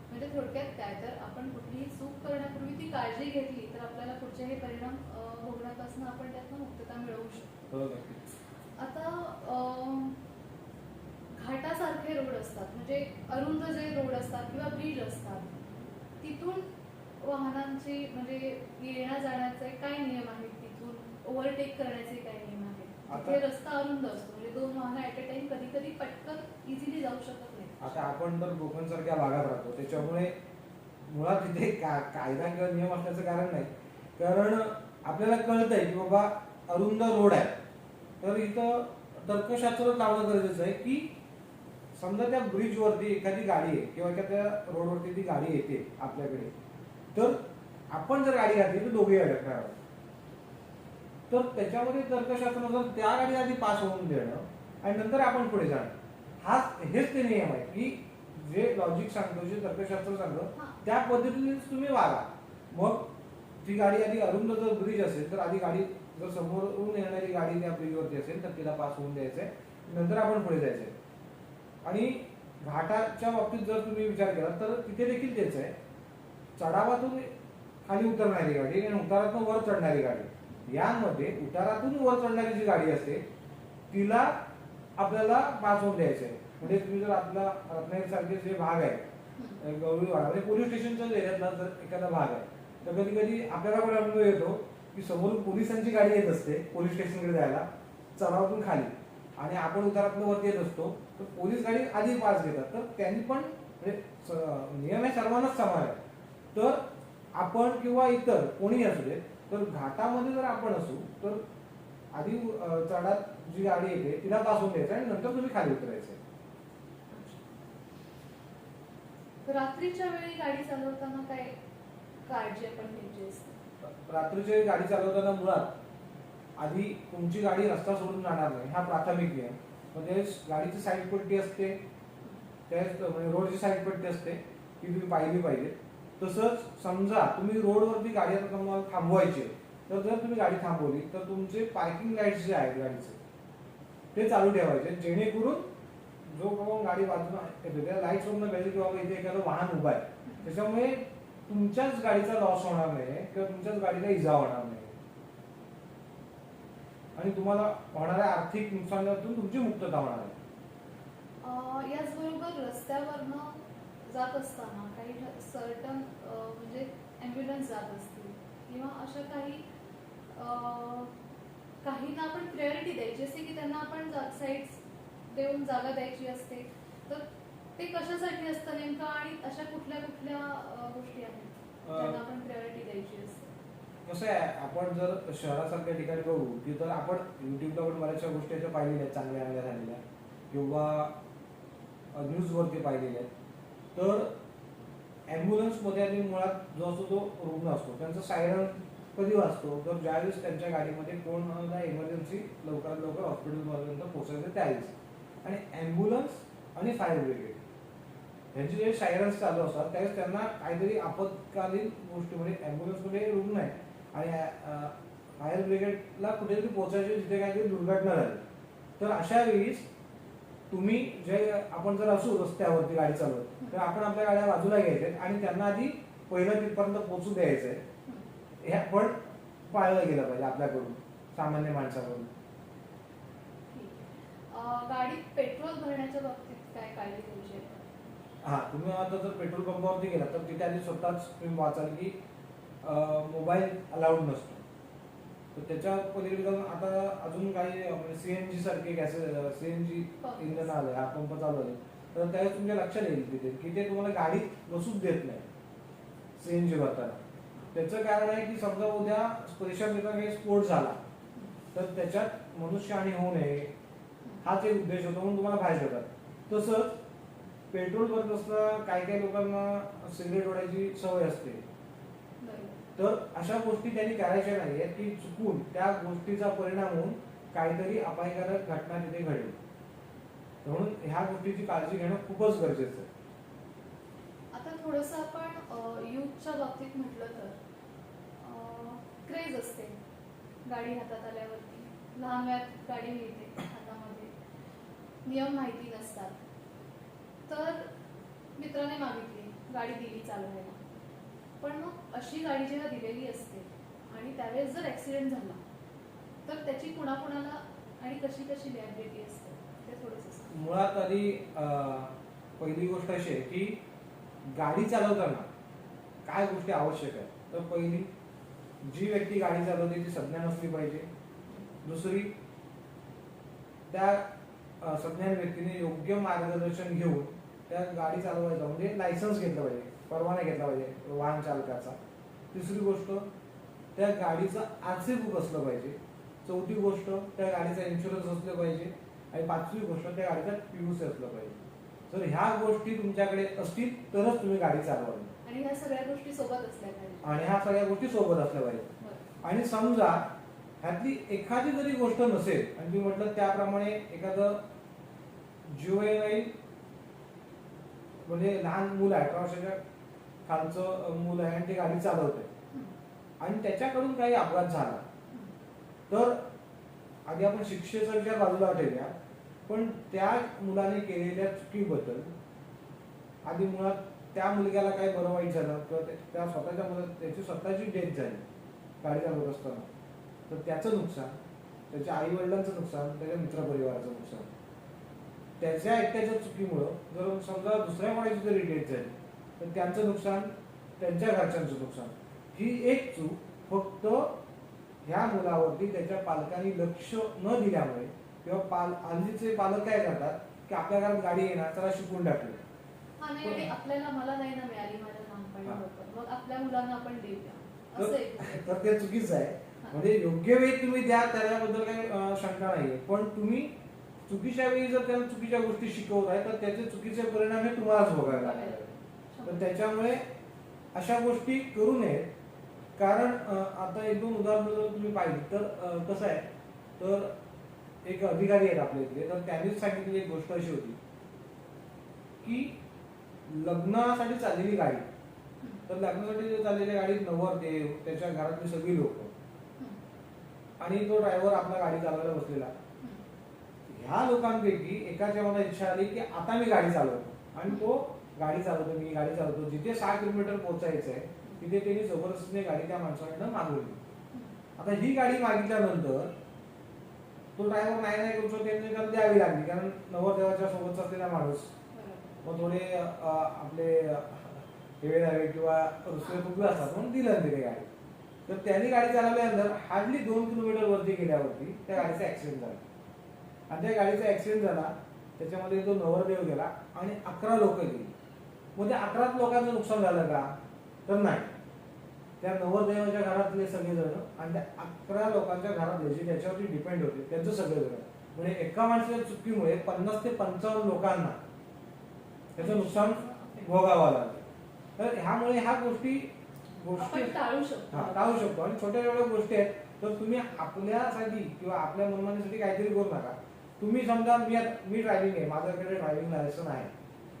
म्हणजे थोडक्यात काय तर आपण कुठलीही चूक करण्यापूर्वी ती काळजी घेतली तर आपल्याला पुढचे हे परिणाम भोगण्यापासून आपण त्यातनं मुक्तता मिळवू शकतो. हो. आता म्हणजे अरुंद जे रोड असतात किंवा ब्रिज असतात तिथून वाहनांची म्हणजे येण्या जाण्याचे काय नियम आहेत, तिथून ओव्हरटेक करण्याचे काय नियम आहेत? आता- तिथे रस्ता अरुंद असतो म्हणजे दोन वाहनं ऍट अ टाइम कधी कधी पटकन इझिली जाऊ शकत नाही. आता आपण तर कोकण सारख्या भागात राहतो, त्याच्यामुळे मुळात तिथे कायदा किंवा नियम असण्याचं कारण नाही. कारण आपल्याला कळतंय की बाबा अरुंद रोड आहे, तर इथं तर्कशास्त्र लावणं गरजेचं आहे की समजा त्या ब्रिजवरती एखादी गाडी आहे किंवा एखाद्या रोडवरती ती गाडी येते आपल्याकडे, तर आपण जर गाडी घातली तर दोघे अडकणार आहोत. तर त्याच्यामध्ये तर्कशास्त्रानुसार त्या गाडी आधी पास होऊन देणं आणि नंतर आपण पुढे जाणं, हेच ते नियम आहे की जे लॉजिक सांगतो, जे तर्कशास्त्र सांगतं त्या पद्धतीनेच तुम्ही वागा. मग ती गाडी आधी अरुंद जर ब्रिज असेल तर आधी गाडी, जर समोरून येणारी गाडी त्या ब्रिजवरती असेल तर तिला पास होऊन द्यायचंय, नंतर आपण पुढे जायचंय. आणि घाटाच्या बाबतीत जर तुम्ही विचार केला तर तिथे देखील तेच आहे. चढावातून खाली उतरणारी गाडी आणि उतारातून वर चढणारी गाडी, यामध्ये उतारातून वर चढणारी जी गाडी असते तिला आपल्याला पास होऊन द्यायचं आहे. म्हणजे तुम्ही जर आपला रत्नागिरी सारखे जे भाग आहे, गवळी भाग म्हणजे पोलीस स्टेशनच्या एरियातला जर एखादा भाग आहे, तर कधी कधी आपल्याला पण अनुभव येतो की समोरून पोलिसांची गाडी येत असते पोलीस स्टेशनकडे जायला चढावातून खाली, आणि आपण उतारातून वरती येत असतो, तर पोलीस गाडी आधी पास घेतात. तर त्यांनी पण म्हणजे नियम आहे सर्वांनाच समान आहे. तर आपण किंवा इतर कोणी असू दे, तर घाटामध्ये जर आपण असू तर आधी चढात जी गाडी येते तिला पासून द्यायचं आणि नंतर तुम्ही खाली उतरायचं. रात्रीच्या वेळी गाडी चालवताना काय काळजी आपण घ्यायची असते? रात्रीच्या वेळी गाडी चालवताना मुळात आधी तुमची गाडी रस्ता सोडून जाणार नाही, हा प्राथमिक नियम. म्हणजे गाडीची साईड पट्टी असते, त्याच म्हणजे रोडची साईड पट्टी असते ती तुम्ही पाहिली पाहिजे. तसंच समजा तुम्ही रोडवरती गाडी आता तुम्हाला थांबवायची, तर जर तुम्ही गाडी थांबवली तर तुमचे पार्किंग लाईट्स जे आहेत गाडीचे ते चालू ठेवायचे, जेणेकरून जो कोण गाडी बाजूला येतो त्या लाईट्स वरून कळेल की बाबा इथे एखादं वाहन उभं आहे. त्याच्यामुळे तुमच्याच गाडीचा लॉस होणार नाही किंवा तुमच्याच गाडीला इजा होणार नाही आणि तुम्हाला होणाऱ्या आर्थिक नुकसानातून तुमची मुक्तता होणार आहे. याचबरोबर रस्त्यावरनं जात असताना काही सर्टन म्हणजे ॲम्ब्युलन्स जात असतील किंवा अशा काहींना आपण प्रायोरिटी द्यायची असते की त्यांना आपण साईड्स देऊन जागा द्यायची असते, तर ते कशासाठी असतं नेमकं आणि अशा कुठल्या कुठल्या गोष्टी आहेत ज्यांना आपण प्रायोरिटी द्यायची असते? कसं आहे, आपण जर शहरासारख्या ठिकाणी बघू की तर आपण युट्यूबला पण बऱ्याचशा गोष्टी अशा पाहिलेल्या आहेत चांगल्या चांगल्या झालेल्या किंवा न्यूजवरती पाहिलेल्या आहेत. तर ॲम्ब्युलन्समध्ये आणि मुळात जो असतो तो रुग्ण असतो, त्यांचा सायरन कधी वाजतो तर ज्यावेळेस त्यांच्या गाडीमध्ये कोणाला इमर्जन्सी लवकरात लवकर हॉस्पिटलपर्यंत पोहोचायचं त्यावेळेस. आणि ॲम्ब्युलन्स आणि फायर ब्रिगेड यांचे जे सायरन्स चालू असतात त्यावेळेस त्यांना काहीतरी आपत्कालीन गोष्टीमध्ये, ॲम्ब्युलन्समध्ये रुग्ण आहे आणि फायर ब्रिगेडला कुठेतरी पोहोचायचे जिथे काहीतरी दुर्घटना झाली, तर अशा वेळीस तुम्ही जे आपण जर असू रस्त्यावरती गाडी चालवत तर आपण आपल्या गाड्या बाजूला घ्यायच्या आणि त्यांना आधी पहिलं तिथपर्यंत पोहोचू द्यायचंय. हे आपण पाळलं गेलं पाहिजे आपल्याकडून, सामान्य माणसाकडून. गाडीत पेट्रोल भरण्याच्या बाबतीत काय काळजी घ्यायची आहे? हा, तुम्ही आता जर पेट्रोल पंपावरती गेला तर तिथे आधी स्वतःच तुम्ही वाचाल की मोबाईल अलाउड नसतो. तर त्याच्या पलीकडे जाऊन आता अजून काही सीएनजी सारखे गॅसेस, सीएनजी इंधन आलं, हा पंप चालू आहे, तर त्यावेळेस तुमच्या लक्षात येईल तिथे की ते तुम्हाला गाडीत बसूच देत नाही सीएनजी भरताना. त्याचं कारण आहे की समजा उद्या परिसराचा काही स्फोट झाला तर त्याच्यात मनुष्यहानी होऊ नये, हाच एक उद्देश होतो म्हणून तुम्हाला बाहेर ठेवतात. तसंच पेट्रोल भरत असताना काही काही लोकांना सिगरेट ओढायची सवय असते, तर अशा गोष्टी त्यांनी करायच्या नाही आहेत की चुकून त्या गोष्टीचा परिणाम होऊन काहीतरी अपायकारक घटना तिथे घडेल. म्हणून ह्या गोष्टीची काळजी घेणं खूपच गरजेचं आहे. आता थोडंसं आपण युथच्या बाबतीत म्हटलं तर क्रेज असते गाडी हातात आल्यावरती, लहान वयात गाडी मिळते हातामध्ये, नियम माहिती नसतात, तर मित्राने मागितली गाडी दिली चालवायला, पण मग अशी गाडी जेव्हा दिलेली असते आणि त्यावेळेस जर ॲक्सिडेंट झाला तर त्याची कुणाकुणाला आणि कशी कशी लायबिलिटी असते ते थोडंसं. मुळात आधी पहिली गोष्ट अशी आहे की गाडी चालवताना काय गोष्टी आवश्यक आहेत. तर पहिली, जी व्यक्ती गाडी चालवते ती सज्ञान असली पाहिजे. दुसरी, त्या सज्ञान व्यक्तीने योग्य मार्गदर्शन घेऊन त्या गाडी चालवायचा म्हणजे लायसन्स घेतलं पाहिजे, परवाना घेतला पाहिजे वाहन चालकाचा. तिसरी गोष्ट, त्या गाडीचं आरसी बुक असलं पाहिजे. चौथी गोष्ट, त्या गाडीचा इन्शुरन्स असलं पाहिजे. आणि पाचवी गोष्ट, त्या गाडीचा पीयूसी असलं पाहिजे. तर ह्या गोष्टी तुमच्याकडे असतील तरच तुम्ही गाडी चालवावी. आणि ह्या सगळ्या गोष्टी सोबत असल्या पाहिजे. आणि ह्या सगळ्या गोष्टी सोबत असल्या पाहिजे. आणि समजा ह्यातली एखादी जरी गोष्ट नसेल आणि तुम्ही म्हटलं त्याप्रमाणे एखादं ज्युएनाईल म्हणजे लहान मुलं आहे, 18 वर्षाच्या खालचं मुलं आहे आणि ते गाडी चालवतंय आणि त्याच्याकडून काही अपघात झाला तर आधी आपण शिक्षेचा विचार बाजूला ठेवूया, पण त्या मुलाने केलेल्या चुकीबद्दल आधी मुळात त्या मुलग्याला काही बरं वाईट झालं किंवा त्या स्वतःच्या मुलात त्याची स्वतःची डेथ झाली गाडी चालवत असताना, तर त्याचं नुकसान, त्याच्या आई वडिलांचं नुकसान, त्याच्या मित्रपरिवाराचं नुकसान, त्याच्या एकट्याच्या चुकीमुळं जर समजा दुसऱ्या कोणाची जरी डेथ झाली तर त्यांचं नुकसान, त्यांच्या घरच्यांचं नुकसान. ही एक चूक फक्त ह्या मुलावरती त्याच्या पालकांनी लक्ष न दिल्यामुळे किंवा हल्लीचे पालक काय करतात की आपल्या घरात गाडी येणार त्याला शिकून टाकले. हा नाही आणि आपल्याला मला नाही ना मिळाली माझ्या लहानपणी होतं, मग आपल्या मुलांना आपण देऊया असं एक. तर ते चुकीचं आहे. म्हणजे योग्य वेळी तुम्ही द्या त्याच्याबद्दल काही शंका नाहीये, पण तुम्ही चुकीच्या वेळी जर त्यांना चुकीच्या गोष्टी शिकवताय तर त्याचे चुकीचे परिणाम हे तुम्हालाच भोगावे लागणार. तर त्याच्यामुळे अशा गोष्टी करू नयेत. कारण आता एक दोन उदाहरणं जर तुम्ही पाहिली तर कसं आहे, तर एक अधिकारी आहेत आपल्या इथे, तर त्यांनीच सांगितलेली एक गोष्ट अशी होती की लग्नासाठी चाललेली गाडी, तर लग्नासाठी चाललेल्या गाडीत नवरदेव, त्याच्या घरातली सगळी लोक आणि तो ड्रायव्हर आपला गाडी चालवायला बसलेला. ह्या लोकांपैकी एकाच्या मला इच्छा आली की आता मी गाडी चालवतो आणि तो गाडी चालवतो, मी गाडी चालवतो, जिथे 6 किलोमीटर पोहोचायचं आहे तिथे त्यांनी जबरदस्तीने गाडी त्या माणसाकडनं मागवली. आता ही गाडी मागितल्यानंतर तो ड्रायव्हर नाही करू शकतो, त्यांनी त्याला द्यावी लागली, कारण नवरदेवाच्या सोबत असलेला माणूस मग थोडे आपले हेवे किंवा रुसवे फुगवे असतात म्हणून दिलं तिथे गाडी. तर त्यांनी गाडी चालवल्यानंतर हार्डली 2 किलोमीटर वरती गेल्यावरती त्या गाडीचा ऍक्सिडेंट झाला आणि त्या गाडीचा ऍक्सिडेंट झाला, त्याच्यामध्ये तो नवरदेव गेला आणि 11 लोक गेली. मग त्या 11 लोकांचं नुकसान झालं का? तर नाही. त्या नवरदेवाच्या घरातले सगळेजण आणि त्या 11 लोकांच्या घरातले जे त्याच्यावरती डिपेंड होते त्यांचं सगळेजण, म्हणजे एका माणसाच्या चुकीमुळे 50 ते 55 लोकांना त्याचं नुकसान भोगावं लागलं. तर ह्यामुळे ह्या गोष्टी टाळू शकतो. आणि छोट्या छोट्या गोष्टी आहेत, तर तुम्ही आपल्यासाठी किंवा आपल्या मनमानीसाठी काहीतरी करू नका. तुम्ही समजा मी ड्रायव्हिंग आहे, माझ्याकडे ड्रायव्हिंग लायसन आहे,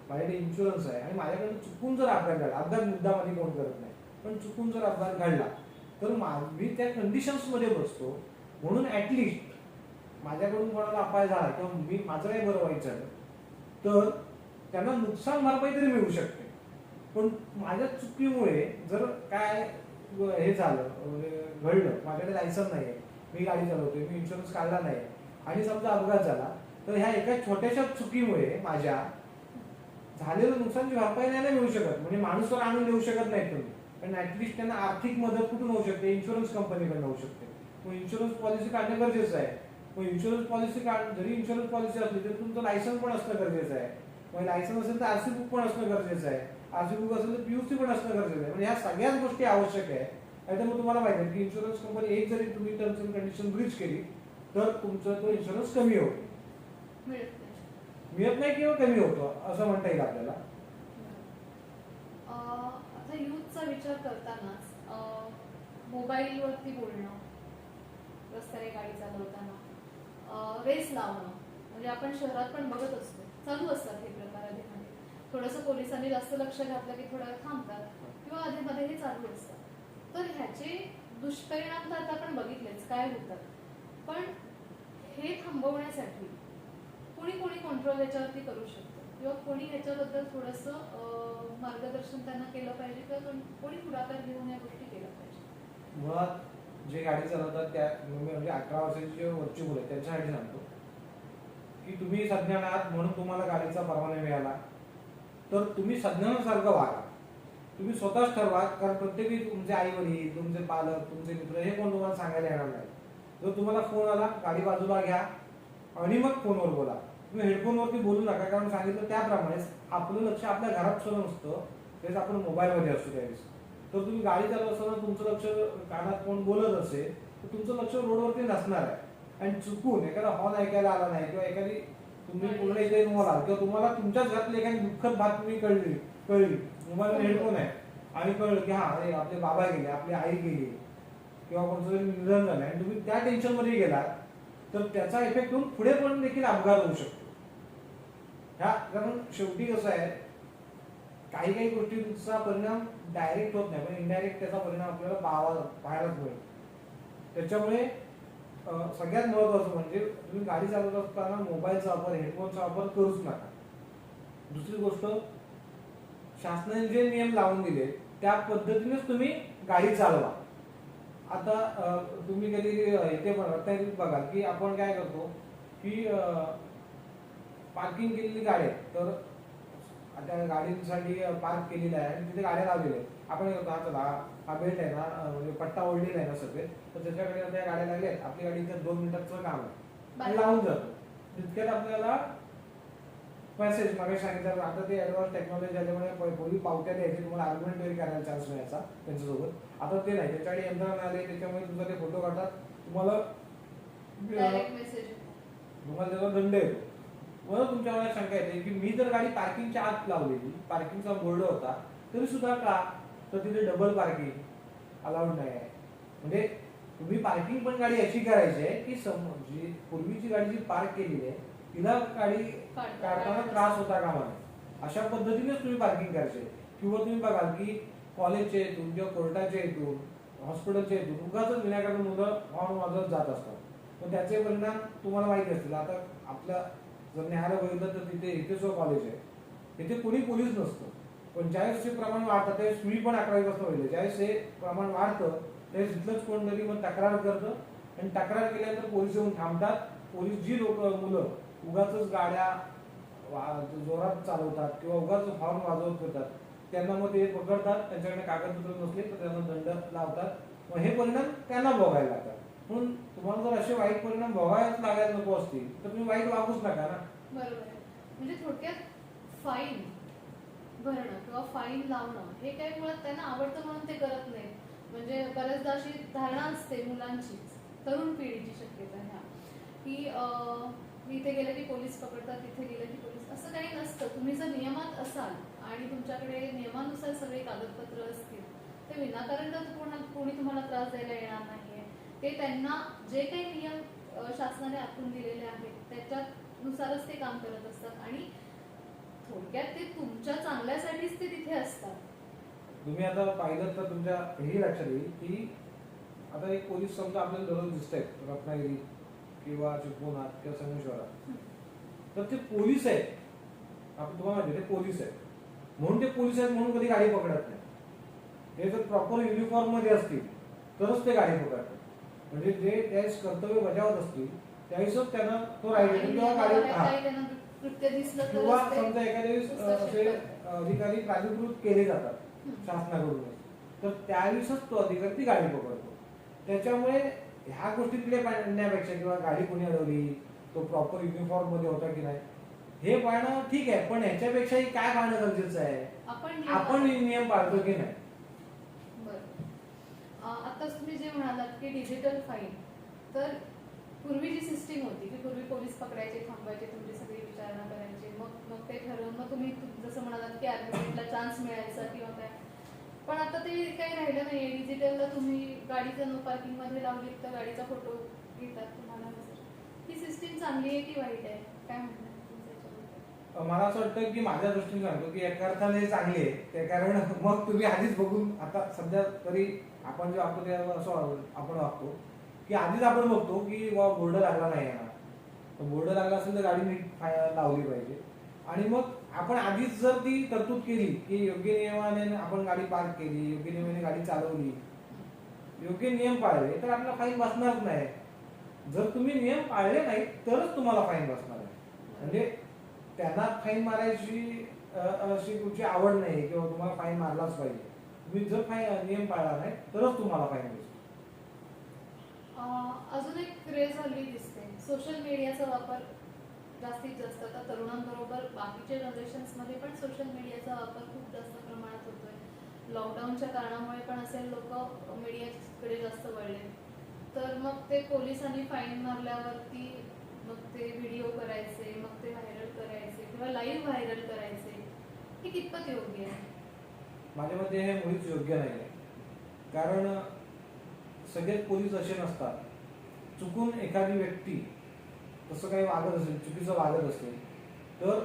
माझ्याकडे इन्शुरन्स आहे आणि माझ्याकडे चुकून जर अपघात घडला, अपघात मुद्दामध्ये कोण करत नाही, पण चुकून जर अपघात घडला तर मी त्या कंडिशन्स मध्ये बसतो, म्हणून ऍटलिस्ट माझ्याकडून कोणाला अपाय झाला किंवा माझं काही बरं वाईट झालं तर त्यांना नुकसान भरपाई तरी मिळू शकते. पण माझ्या चुकीमुळे जर काय हे झालं, घडलं, माझ्याकडे लायसन नाही, मी गाडी चालवतोय, मी इन्शुरन्स काढला नाही आणि समजा अपघात झाला तर ह्या एका छोट्याशा चुकीमुळे माझ्या झालेलं नुकसानची भरपाई नाही मिळू शकत. म्हणजे माणूस तर आणून देऊ शकत नाही तुम्ही, पण ऍटलिस्ट त्यांना आर्थिक मदत कुठून होऊ शकते? इन्शुरन्स कंपनीकडून होऊ शकते. मग इन्शुरन्स पॉलिसी काढणं गरजेचं आहे. मग इन्शुरन्स पॉलिसी जरी इन्शुरन्स पॉलिसी असली तरी तुमचं लायसन पण असणं गरजेचं आहे. मग लायसन असेल तर आरसी बुक पण असणं गरजेचं आहे. आरसी बुक असेल तर पीयूसी पण असणं गरजेचं आहे. म्हणजे ह्या सगळ्याच गोष्टी आवश्यक आहे. नाहीतर मग तुम्हाला माहिती आहे की इन्शुरन्स कंपनी एक जरी तुम्ही टर्म्स अँड कंडिशन ब्रीच केली तर तुमचा तो इन्शुरन्स कमी होतो, मिळत नाही किंवा कमी होतो असं म्हणता येईल आपल्याला. आता यूथचा विचार करतानाच मोबाईलवरती बोलणं, रस्त्याने गाडी चालवताना रेस लावणं, म्हणजे आपण शहरात पण बघत असतो, चालू असतात हे प्रकार. आधीमध्ये थोडंसं पोलिसांनी जास्त लक्ष घातलं की थोडं थांबतात किंवा आधीमध्ये हे चालू असतात. तर ह्याचे दुष्परिणाम तर आता आपण बघितलेच काय होतात, पण हे थांबवण्यासाठी कोणी कंट्रोल याच्यावरती करू शकतं किंवा कोणी ह्याच्याबद्दल थोडंसं मार्गदर्शन त्यांना केलं पाहिजे किंवा कोणी पुढाकार घेऊन या गोष्टी केल्या पाहिजे. मुळात जे गाडी चालवतात त्या म्हणजे 18 वर्षाची जे वरची मुलं त्यांच्यासाठी सांगतो की तुम्ही सज्ञान आहात म्हणून तुम्हाला गाडीचा परवाना मिळाला, तर तुम्ही सज्ञानासारखं वागा. तुम्ही स्वतःच ठरवा, कारण प्रत्येकी तुमचे आई वडील, तुमचे पालक, तुमचे मित्र हे कोण तुम्हाला सांगायला येणार नाही. जर तुम्हाला फोन आला, गाडी बाजूला घ्या आणि मग फोनवर बोला. तुम्ही हेडफोनवरती बोलू नका, कारण सांगितलं त्याप्रमाणेच आपलं लक्ष आपल्या घरात सुद्धा नसतं, तेच आपण मोबाईलमध्ये असतो त्यावेळेस. तर तुम्ही गाडी चालवत असताना तुमचं लक्ष कानात कोण बोलत असेल तर तुमचं लक्ष रोडवरती नसणार आहे. आणि चुकून एखादा हॉर्न ऐकायला आला नाही किंवा एखादी तुम्ही पूर्ण इथे तुम्हाला किंवा तुम्हाला तुमच्याच घरातली एखादी दुःखद बातमी कळली मोबाईल हेडफोन आहे आणि कळलं की हा अरे आपले बाबा गेले, आपली आई गेली किंवा कोणतं तरी निधन झालं आणि तुम्ही त्या टेन्शन मध्ये गेलात, तर त्याचा इफेक्ट होऊन पुढे पण देखील अपघात होऊ शकतो. कारण शेवटी कसं आहे, काही काही गोष्टींचा परिणाम डायरेक्ट होत नाही, पण इनडायरेक्ट त्याचा परिणाम आपल्याला पाहायलाच मिळेल. त्याच्यामुळे सगळ्यात महत्वाचं म्हणजे तुम्ही गाडी चालवत असताना मोबाईलचा वापर, हेडफोनचा वापर करूच नका. दुसरी गोष्ट, शासनाने जे नियम लावून दिले त्या पद्धतीनेच तुम्ही गाडी चालवा. आता तुम्ही कधी इथे पण रत्नागिरीत बघाल की आपण काय करतो की पार्किंग केलेली गाडी आहे, तर त्या गाडीसाठी पार्क केलेलं आहे आणि तिथे गाड्या लावलेल्या आहेत. आपण करतो, हा चला हा बेल्ट आहे ना, म्हणजे पट्टा ओढलेला आहे ना सगळे, तर त्याच्याकडे त्या गाड्या लागल्या आहेत, आपली गाडी इथे 2 मिनिटाचं काम आहे, लावून जातो. तितक्यात आपल्याला मेसेज मागे सांगितलं, आता ते ऍडव्हान्स टेक्नॉलॉजी झाल्यामुळे पूर्वी पावत्या द्यायची, तुम्हाला आर्ग्युमेंट वगैरे करायला चान्स मिळायचा त्यांच्यासोबत. आता ते नाही, त्याच्याकडे यंत्रणा आले, त्याच्यामुळे तुमचा ते फोटो काढतात, तुम्हाला त्याचा दंड येतो. मला तुमच्या मनात शंका येते की मी जर गाडी पार्किंगच्या आत लावलेली, पार्किंगचा बोर्ड होता तरी सुद्धा का, तर तिथे डबल पार्किंग अलाउड नाही आहे. म्हणजे तुम्ही पार्किंग पण गाडी अशी करायची आहे की जी पूर्वीची गाडी जी पार्क केलेली आहे तिला गाडी काढताना त्रास होता कामा नये, अशा पद्धतीनेच तुम्ही पार्किंग करायचे. किंवा तुम्ही बघाल की कॉलेजच्या इथून किंवा कोर्टाच्या इथून, हॉस्पिटलच्या इथून उगाच विनाकारण मुलं हॉर्न वाजवत जात असतात, पण त्याचे परिणाम तुम्हाला माहिती असतील. आता आपल्या जर न्यायालय बघितलं तर इथे जो कॉलेज आहे तिथे कोणी पोलीस नसतं, पण ज्यावेळेस हे प्रमाण वाढतं त्यावेळेस मी पण 11वी पासून होईल, ज्यावेळेस हे प्रमाण वाढतं त्यावेळेस तिथलंच कोणतरी मग तक्रार करतं आणि तक्रार केल्यानंतर पोलीस येऊन थांबतात. पोलीस जी मुलं उगाच गाड्या जोरात चालवतात किंवा उगाच हॉर्न वाजवत फिरतात त्यांना मग ते पकडतात, त्यांच्याकडे कागदपत्र नसले तर त्यांना दंड लावतात. मग हे परिणाम त्यांना भोगायला लागतात. म्हणून तुम्हाला जर असे वाईट परिणाम भोगायलाच लागायला नको असतील तर तुम्ही वाईट वागूच नका ना. बरोबर आहे. म्हणजे थोडक्यात फाईन भरणं किंवा फाईन लावणं हे काही मुळात त्यांना आवडतं म्हणून ते करत नाही. म्हणजे बऱ्याचदा अशी धारणा असते मुलांचीच, तरुण पिढीची शक्यता ह्या की इथे गेलं की पोलीस पकडतात, तिथे गेलं की पोलीस, असं काही नसतं. तुम्ही जर नियमात असाल आणि तुमच्याकडे नियमानुसार सगळे कागदपत्र असतील ते विनाकारण कोणी तुम्हाला त्रास द्यायला येणार नाहीये. ते त्यांना जे काही नियम शासनाने आखून दिलेले आहेत त्याच्यानुसारच ते काम करत असतात आणि थोडक्यात ते तुमच्या चांगल्यासाठीच ते तिथे असतात. तुम्ही आता पाहिलं तर तुमच्या हेही लक्षात येईल की आता एक पोलीस समजा आपल्याला दररोज दिसत आहेत रत्नागिरी किंवा चिपळूणात किंवा संगमेश्वरात, तर ते पोलीस आहेत, आपण तुम्हाला माहिती ते पोलीस आहेत म्हणून ते पोलीस आहेत म्हणून कधी गाडी पकडत नाही. ते जर प्रॉपर युनिफॉर्म मध्ये असतील तरच ते गाडी पकडतात. म्हणजे जे त्यावेळेस कर्तव्य बजावत असतील त्यावेळेसच त्यांना तो राईट किंवा गाडी किंवा समजा एखाद्या वेळेस असे अधिकारी प्राधिकृत केले जातात शासनाकडून, तर त्यावेळेसच तो अधिकारी ती गाडी पकडतो. त्याच्यामुळे ह्या गोष्टीकडे पाहण्यापेक्षा किंवा गाडी कोणी अडवली, तो प्रॉपर युनिफॉर्म मध्ये होता की नाही हे पाहणं ठीक आहे, पण ह्याच्यापेक्षाही काय पाहणं गरजेचं आहे, आपण नियम पाळतो की नाही. आता तुम्ही जे म्हणालात की डिजिटल फाईन, तर पूर्वी जी सिस्टीम होती की पूर्वी पोलीस पकडायचे, थांबवायचे, तुमची सगळी विचारणा करायची, मग ते ठरवून मग तुम्ही जसं म्हणालात की आर्ग्युमेंटला चान्स मिळायचा किंवा काय, पण आता ते काही राहिलं नाहीये. डिजिटलला तुम्ही गाडीचं नो पार्किंग मध्ये लावली तर गाडीचा फोटो घेतात तुम्हाला. ही सिस्टीम चांगली आहे की वाईट आहे, काय म्हणतात? मला असं वाटतं की माझ्या दृष्टीने सांगतो की एका अर्थाने चांगली आहे ते, कारण मग तुम्ही आधीच बघून, आता सध्या तरी आपण जे वागतो ते असं आपण वागतो की आधीच आपण बघतो की बोर्ड लागला नाही ना, बोर्ड लागला असेल तर गाडी नीट लावली पाहिजे. आणि मग आपण आधीच जर ती तरतूद केली की योग्य नियमाने आपण गाडी पार्क केली, योग्य नियमाने गाडी चालवली, योग्य नियम पाळले तर आपल्याला फाईन बसणार नाही. जर तुम्ही नियम पाळले नाही तरच तुम्हाला फाईन बसणार आहे. म्हणजे त्यांना फाईन मारायची अशी तुमची आवड नाही किंवा तुम्हाला फाईन मारलाच पाहिजे. तुम्ही जर नियम पाळला नाही तरच तुम्हाला फाईन बसेल. अजून एक क्रेज हल्ली दिसते सोशल मीडियाचा वापर जास्तीत जास्त. आता तरुणांबरोबर बाकीच्या जनरेशन्समध्ये पण सोशल मीडियाचा वापर खूप जास्त प्रमाणात होतोय. लॉकडाऊनच्या कारणामुळे पण असेल लोक मीडियाकडे जास्त वळले. तर मग ते पोलिसांनी फाईन मारल्यावरती मग ते व्हिडिओ करायचे, मग ते व्हायरल करायचे किंवा लाईव्ह व्हायरल करायचे. हे कितपत योग्य आहे? माझ्या मते हे मुळीच योग्य नाही आहे. कारण सगळेच पोलीस असे नसतात. चुकून एखादी व्यक्ती तसं काही वागत असेल, चुकीचं वागत असेल तर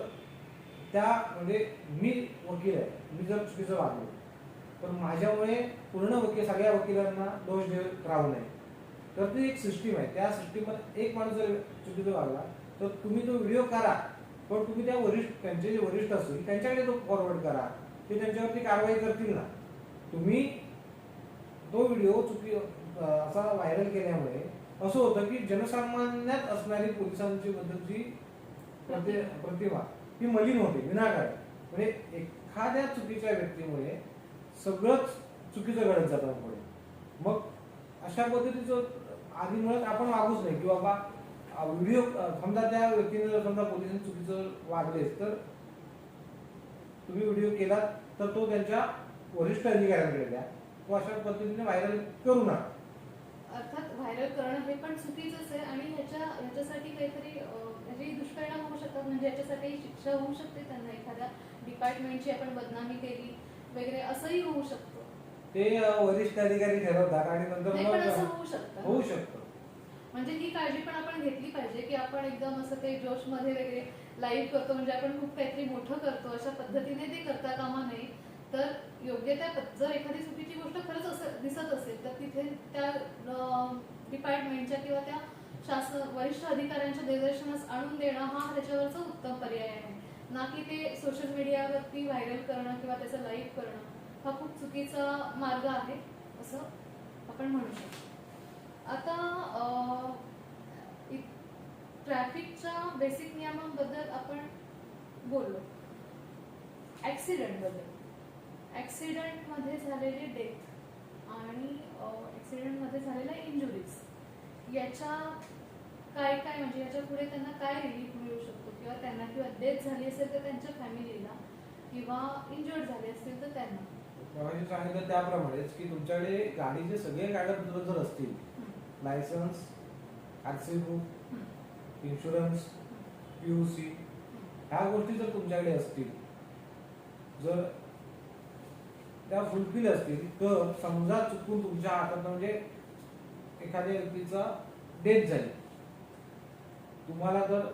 त्या म्हणजे मी वकील आहे, मी जर चुकीचं वागलो तर माझ्यामुळे पूर्ण वकील सगळ्या वकिलांना दोष देत राहू नये. तर ती एक सिस्टीम आहे. त्या सिस्टीममध्ये एक माणूस जर चुकीचं वागला तर तुम्ही तो व्हिडिओ करा, पण तुम्ही त्या त्यांचे जे वरिष्ठ असतील त्यांच्याकडे तो फॉरवर्ड करा, ते त्यांच्यावरती कारवाई करतील ना. तुम्ही तो व्हिडिओ असा व्हायरल केल्यामुळे असं होतं की जनसामान्यात असणारी पोलिसांची बद्दलची प्रतिमा ही मलिन होते, विनाकारण. म्हणजे एखाद्या चुकीच्या व्यक्तीमुळे सगळंच चुकीचं घडत जातं पुढे. मग अशा पद्धतीचं आधी मुळात आपण वागूच नाही की बाबा व्हिडिओ समजा त्या व्यक्तीने जर समजा पोलिसांनी चुकीचं वागलेच तर तुम्ही व्हिडिओ केला तर तो त्यांच्या वरिष्ठ अधिकाऱ्यांकडे द्या, तो अशा पद्धतीने व्हायरल करू नका. अर्थात व्हायरल करणं हे पण चुकीचंच आहे आणि ह्याच्यासाठी काहीतरी ह्याचे दुष्परिणाम होऊ शकतात. म्हणजे याच्यासाठी शिक्षा होऊ शकते त्यांना, एखाद्या डिपार्टमेंटची आपण बदनामी केली वगैरे असंही होऊ शकतं. ते वरिष्ठ अधिकारी ठरवतात आणि नंतर नाही, पण असं होऊ शकतं. म्हणजे ही काळजी पण आपण घेतली पाहिजे की आपण एकदम असं ते जोशमध्ये वगैरे लाईव्ह करतो, म्हणजे आपण खूप काहीतरी मोठं करतो अशा पद्धतीने ते करता कामा नये. तर योग्य त्या जर एखादी चुकीची गोष्ट खरंच दिसत असेल तर तिथे त्या डिपार्टमेंटच्या किंवा त्या वरिष्ठ अधिकाऱ्यांच्या निदर्शनास आणून देणं हा त्याच्यावरचा उत्तम पर्याय आहे. ना की ते सोशल मीडियावरती व्हायरल करणं किंवा त्याचं लाईव्ह करणं हा खूप चुकीचा मार्ग आहे असं आपण म्हणू शकतो. आता ट्रॅफिकच्या बेसिक नियमांबद्दल आपण बोललो. ऍक्सिडेंट बद्दल, ऍक्सिडेंट मध्ये झालेले डेथ आणि ऍक्सिडेंट मध्ये झालेल्या इंजुरीज याच्या काय काय म्हणजे याच्या पुढे त्यांना काय रिलीफ मिळू शकतो किंवा त्यांना किंवा डेथ झाली असेल तर त्यांच्या फॅमिलीला किंवा इंजुर्ड झाले असतील तर त्यांना. मी सांगितलं त्याप्रमाणेच की तुमच्याकडे गाडीचे सगळे कागदपत्र जर असतील, licence, RC book, insurance, PUC, ह्या गोष्टी जर तुमच्याकडे असतील, जर त्या फुलफिल असतील तर समजा चुकून तुमच्या हातात म्हणजे एखाद्या व्यक्तीचा डेथ झाली, तुम्हाला जर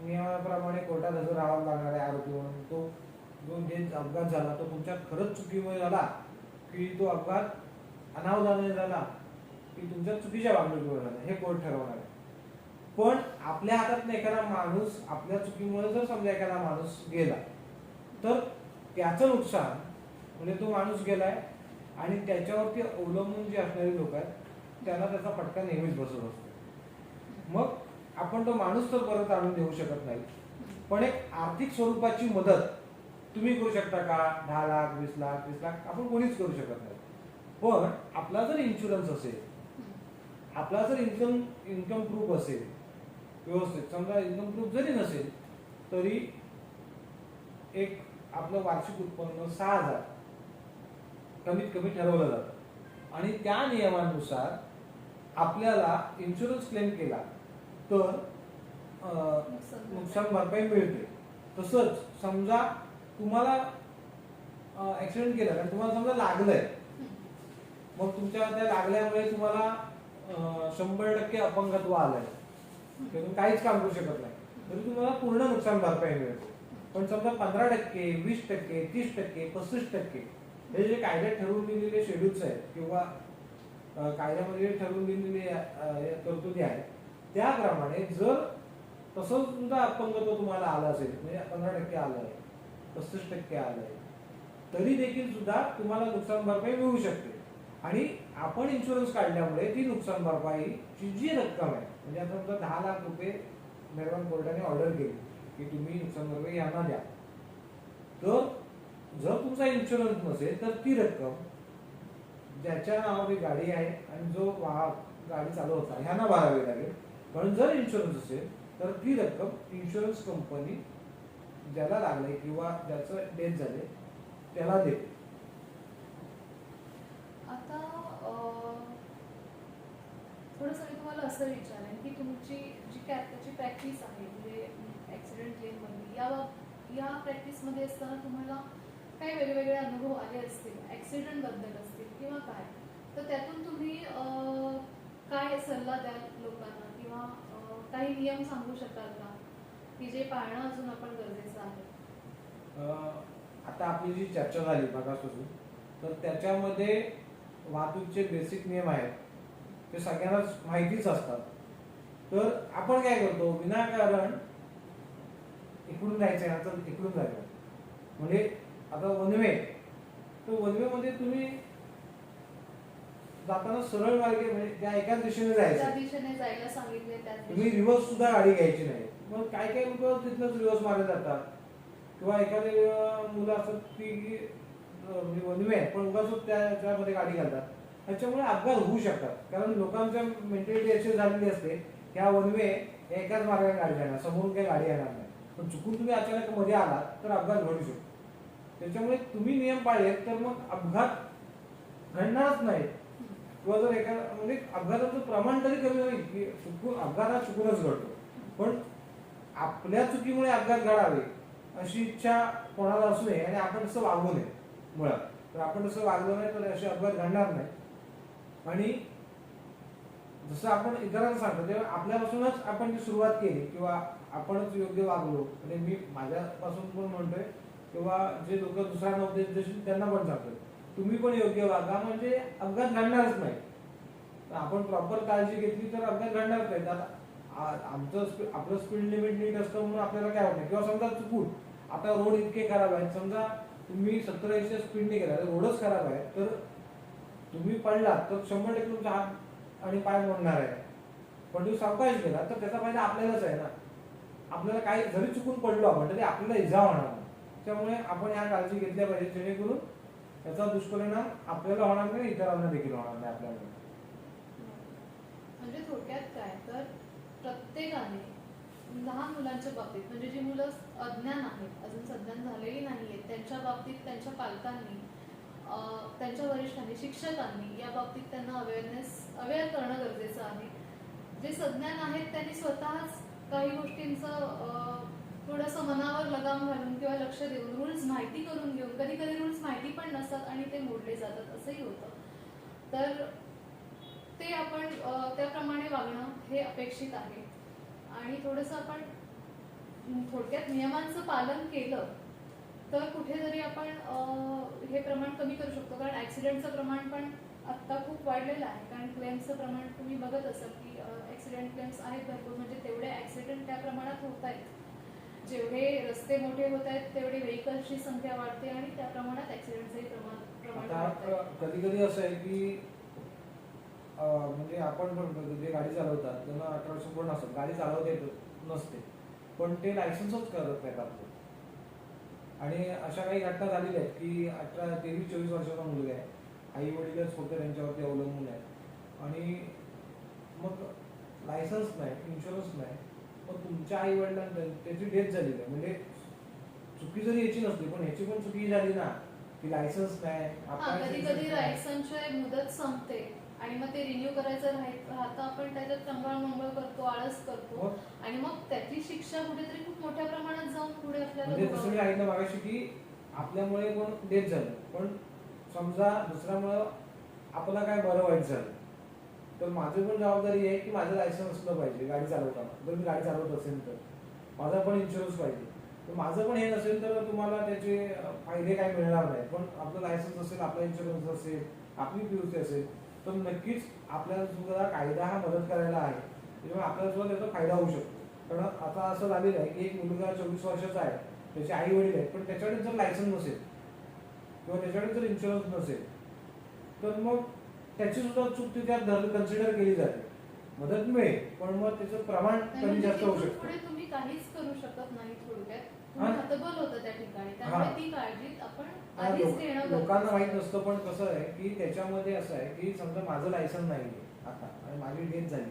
नियमाप्रमाणे कोर्टात हजर राहावं लागणार आहे आरोपी म्हणून, तो जो डेथ अपघात झाला तो तुमच्या खरंच चुकीमुळे झाला की तो अपघात अनावधानाने झाला की तुमच्या चुकीच्या वागणुकीमुळे झाला हे कोर्ट ठरवणार आहे. पण आपल्या हातात एखादा माणूस आपल्या चुकीमुळे जर समजा एखादा माणूस गेला तर त्याचं नुकसान म्हणजे तो माणूस गेलाय आणि त्याच्यावरती अवलंबून जे असणारे लोक आहेत त्यांना त्याचा फटका नेहमीच बसत असतो. मग आपण तो माणूस तर परत आणून देऊ शकत नाही, पण एक आर्थिक स्वरूपाची मदत तुम्ही करू शकता का? 10 लाख, 20 लाख, 30 लाख आपण कोणीच करू शकत नाही. पण आपला जर इन्शुरन्स असेल, आपला जर इन्कम प्रूफ असेल व्यवस्थित, समजा इन्कम प्रूफ जरी नसेल तरी एक आपलं वार्षिक उत्पन्न 6,000 कमीत कमी ठरवलं जातं आणि त्या नियमानुसार आपल्याला इन्शुरन्स क्लेम केला तर नुकसान भरपाई मिळते. तसंच समजा तुम्हाला ऍक्सिडेंट केला आणि तुम्हाला समजा लागलंय, मग तुमच्या त्या लागल्यामुळे तुम्हाला 100% अपंगत्व आलंय, तुम्ही काहीच काम करू शकत नाही, तरी तुम्हाला पूर्ण नुकसान भरपाई मिळते. पण समजा 15%, 20%, 30%, 35% हे जे कायद्यात ठरवून दिलेले शेड्यूल्स आहेत किंवा कायद्यामध्ये ठरवून दिलेले तरतुदी आहेत त्याप्रमाणे जर तसं सुद्धा अपंगत्व तुम्हाला आलं असेल, म्हणजे 15% आलंय, 35% आलंय, तरी देखील सुद्धा तुम्हाला नुकसान भरपाई मिळू शकते. आणि आपण इन्शुरन्स काढल्यामुळे ती नुकसान भरपाईची जी रक्कम आहे, म्हणजे आता समजा 10 लाख रुपये मेहरबान कोर्टाने ऑर्डर केली की तुम्ही नुकसान भरपाई यांना द्या, तर जर तुमचा इन्शुरन्स नसेल तर ती रक्कम ज्याच्या नावाने गाडी आहे आणि जो गाडी चालवता ह्यांना भरावी लागेल. पण जर इन्शुरन्स असेल तर ती रक्कम इन्शुरन्स कंपनी ज्याला लागले किंवा ज्याचं डेथ झाले त्याला देते. आता थोडंसं मी तुम्हाला असं विचारेन की तुमची जी काय आत्ताची प्रॅक्टिस आहे म्हणजे ॲक्सिडेंट क्लेममधली या प्रॅक्टिसमध्ये असताना तुम्हाला काही वेगवेगळे अनुभव आले असतील ॲक्सिडेंटबद्दल असतील किंवा काय, तर त्यातून तुम्ही काय सल्ला द्याल लोकांना किंवा काही नियम सांगू शकाल का की जे पाळणं अजून आपण गरजेचं आहे? आता आपली जी चर्चा झाली मागासपासून तर त्याच्यामध्ये वाहतूकचे बेसिक नियम आहेत ते सगळ्यांनाच माहितीच असतात. तर आपण काय करतो विनाकारण इकडून जायचं आहे तर तिकडून जायचं म्हणजे आता वनवे तर वनवेमध्ये तुम्ही जाताना सरळ मार्गे म्हणजे त्या एकाच दिशेने त्या जायचं, दिशेने जायला सांगितले त्याच तुम्ही रिव्हर्स सुद्धा गाडी घ्यायची नाही. मग काय काय लोक तिथनंच रिव्हर्स मारले जातात किंवा एखादे मुलं असतात की म्हणजे वनवे आहे पण उगाच त्यामध्ये गाडी घालतात. त्याच्यामुळे अपघात होऊ शकतात कारण लोकांच्या मेंटॅलिटी अशी झालेली असते की हा वनवे एकाच मार्गाने गाडी जाणार, समोरून काही गाडी येणार नाही. पण चुकून तुम्ही अचानक मध्ये आलात तर अपघात घडू शकतो. त्याच्यामुळे तुम्ही नियम पाळले तर मग अपघात घडणारच नाही किंवा जर म्हणजे अपघाताचं प्रमाण तरी कमी होईल की चुकून अपघात हा चुकूनच घडतो. पण आपल्या चुकीमुळे अपघात घडावे अशी इच्छा कोणाला असू नये आणि आपण तसं वागू नये मुळात. तर आपण तसं वागलो नाही तर असे अपघात घडणार नाही. आणि जसं आपण इतरांना सांगतो तेव्हा आपल्यापासूनच आपण ती सुरुवात केली किंवा आपणच योग्य वागलो म्हणजे मी माझ्यापासून पण म्हणतोय किंवा जे लोक दुसऱ्यांना उपदेश देतील त्यांना पण सांगतो तुम्ही पण योग्य वागा म्हणजे अपघात घडणारच नाही. आपण प्रॉपर काळजी घेतली तर अपघात घडणारच नाही. आता आपलं स्पीड लिमिट नीट असतं म्हणून आपल्याला काय होत नाही. किंवा समजा चुकून आता रोड इतके खराब आहेत समजा तुम्ही 70-80 स्पीडने गेला रोडच खराब आहे तर तुम्ही पडलात तर 100% तुमचा हात आणि पाय मोडणार आहे. पण तुम्ही सावकाश गेला तर त्याचा फायदा आपल्यालाच आहे ना. आपल्याला काही जरी चुकून पडलो आपण तरी आपल्याला इजा होणार नाही. त्यामुळे आपण या काळजी घेतल्या पाहिजे जेणेकरून त्याचा दुष्परिणाम आपल्याला होणार नाही इतरांना देखील होणार नाही आपल्याला. म्हणजे थोडक्यात काय तर प्रत्येकाने लहान मुलांच्या बाबतीत म्हणजे जी मुलं अज्ञान आहेत अजून सज्ञान झालेली नाहीयेत त्यांच्या बाबतीत त्यांच्या पालकांनी त्यांच्या वरिष्ठांनी शिक्षकांनी या बाबतीत त्यांना अवेअर करणं गरजेचं आहे. जे सज्ञान आहेत त्यांनी स्वतःच काही गोष्टींचं थोडंसं मनावर लगाम घालून किंवा लक्ष देऊन रूल्स माहिती करून घेऊन कधी कधी रूल्स माहिती पण नसतात आणि ते मोडले जातात असंही होतं. तर ते आपण त्याप्रमाणे वागणं हे अपेक्षित आहे. आणि थोडंसं आपण थोडक्यात नियमांचं पालन केलं तर कुठेतरी आपण हे प्रमाण कमी करू शकतो. कारण ॲक्सिडेंटचं प्रमाण पण आत्ता खूप वाढलेलं आहे. कारण क्लेम्सचं प्रमाण तुम्ही बघत असाल की ॲक्सिडेंट क्लेम्स आहेत भरपूर म्हणजे तेवढे ॲक्सिडेंट त्या प्रमाणात होत आहेत. जेवढे रस्ते मोठे होत आहेत तेवढी व्हेकल्सची संख्या वाढते आणि त्या प्रमाणात ॲक्सिडेंटचंही प्रमाण वाढतंय. कधी कधी असं आहे की म्हणजे आपण पण जे गाडी चालवतात त्यांना 18 वर्ष पूर्ण असतात गाडी चालवता येत नसते पण ते लायसन्सच करत नाहीत आपलं. आणि अशा काही घटना झालेल्या आहेत की 18, 23, 24 वर्षाचा मुलगा आहे आई वडीलच फक्त त्यांच्यावरती अवलंबून आहे आणि मग लायसन्स नाही इन्शुरन्स नाही पण तुमच्या आई वडिलांना त्याची डेथ झालेली आहे. म्हणजे चुकी जरी याची नसली पण याची पण चुकी झाली ना की लायसन्स नाही. कधी कधी लायसन्सची मुदत संपते आणि मग ते रिन्यू करायचं राहतं आपण त्याच्यात टंगळ मंगळ करतो आळस करतो आणि मग त्याची शिक्षा कुठेतरी खूप मोठ्या प्रमाणात जाऊन पुढे आपल्याला म्हणजे जसं मी ऐकलं मागाशी की आपल्यामुळे कोण डेथ झालं पण समजा दुसऱ्यामुळं आपल्याला काय बरं वाईट झालं तर माझी पण जबाबदारी आहे की माझं लायसन्स असलं पाहिजे गाडी चालवताना. जर मी गाडी चालवत असेल तर माझा पण इन्शुरन्स पाहिजे. तर माझं पण हे नसेल तर तुम्हाला त्याचे फायदे काय मिळणार नाही. पण आपलं लायसन्स असेल आपला इन्शुरन्स असेल आपली पीयूसी असेल तर नक्कीच आपल्याला सुद्धा कायदा हा मदत करायला आहे. त्याच्यामुळे आपल्याला सुद्धा त्याचा फायदा होऊ शकतो. कारण आता असं झालेलं आहे की एक मुलगा 24 वर्षाचा आहे त्याचे आई वडील आहेत पण त्याच्याकडे जर लायसन्स नसेल किंवा त्याच्याकडे जर इन्शुरन्स नसेल तर मग त्याची सुद्धा चूक त्यात कन्सिडर केली जाते. मदत मिळेल पण मग त्याचं प्रमाण कमी जास्त होऊ शकतं. तुम्ही काहीच करू शकत नाही थोडक्यात तुम्ही हतबल होतं त्या ठिकाणी, त्यामुळे हा. ती काळजी आपण हा, आधीच घेणं लोकांना गरजेचं माहित आहे. नसतं, पण कसं आहे की त्याच्यामध्ये असं आहे की समजा माझं लायसन नाही आता आणि माझी डेथ झाली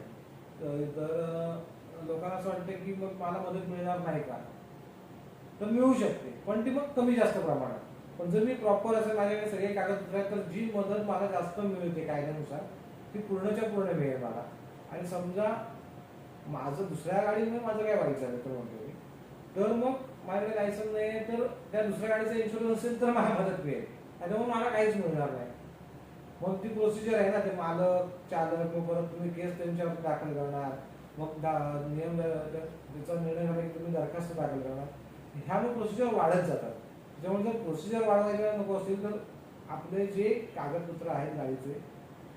तर लोकांना असं वाटतं की मग मला मदत मिळणार नाही का, तर मिळू शकते पण ती मग कमी जास्त प्रमाणात. पण जर मी प्रॉपर असेल, माझ्याकडे सगळे कागदपत्र आहेत, तर जी मदत मला जास्त मिळते कायद्यानुसार ती पूर्णच्या पूर्ण मिळेल मला. आणि समजा माझं दुसऱ्या गाडीमुळे माझं काय वाईट झालं तर म्हणतो मी, तर मग माझ्याकडे लायसन नाही आहे, तर त्या दुसऱ्या गाडीचा इन्शुरन्स असेल तर मला मदत मिळेल, त्याच्यामुळे मला काहीच मिळणार नाही. मग ती प्रोसिजर आहे ना, ते मालक चालक मग परत तुम्ही केस त्यांच्यावर दाखल करणार, मग नियम त्याचा निर्णय झाला की तुम्ही दरखास्त दाखल करणार, ह्या मग प्रोसिजर वाढत जातात. त्याच्यामुळे जर प्रोसिजर वाढवायला नको असेल तर आपले जे कागदपत्र आहेत गाडीचे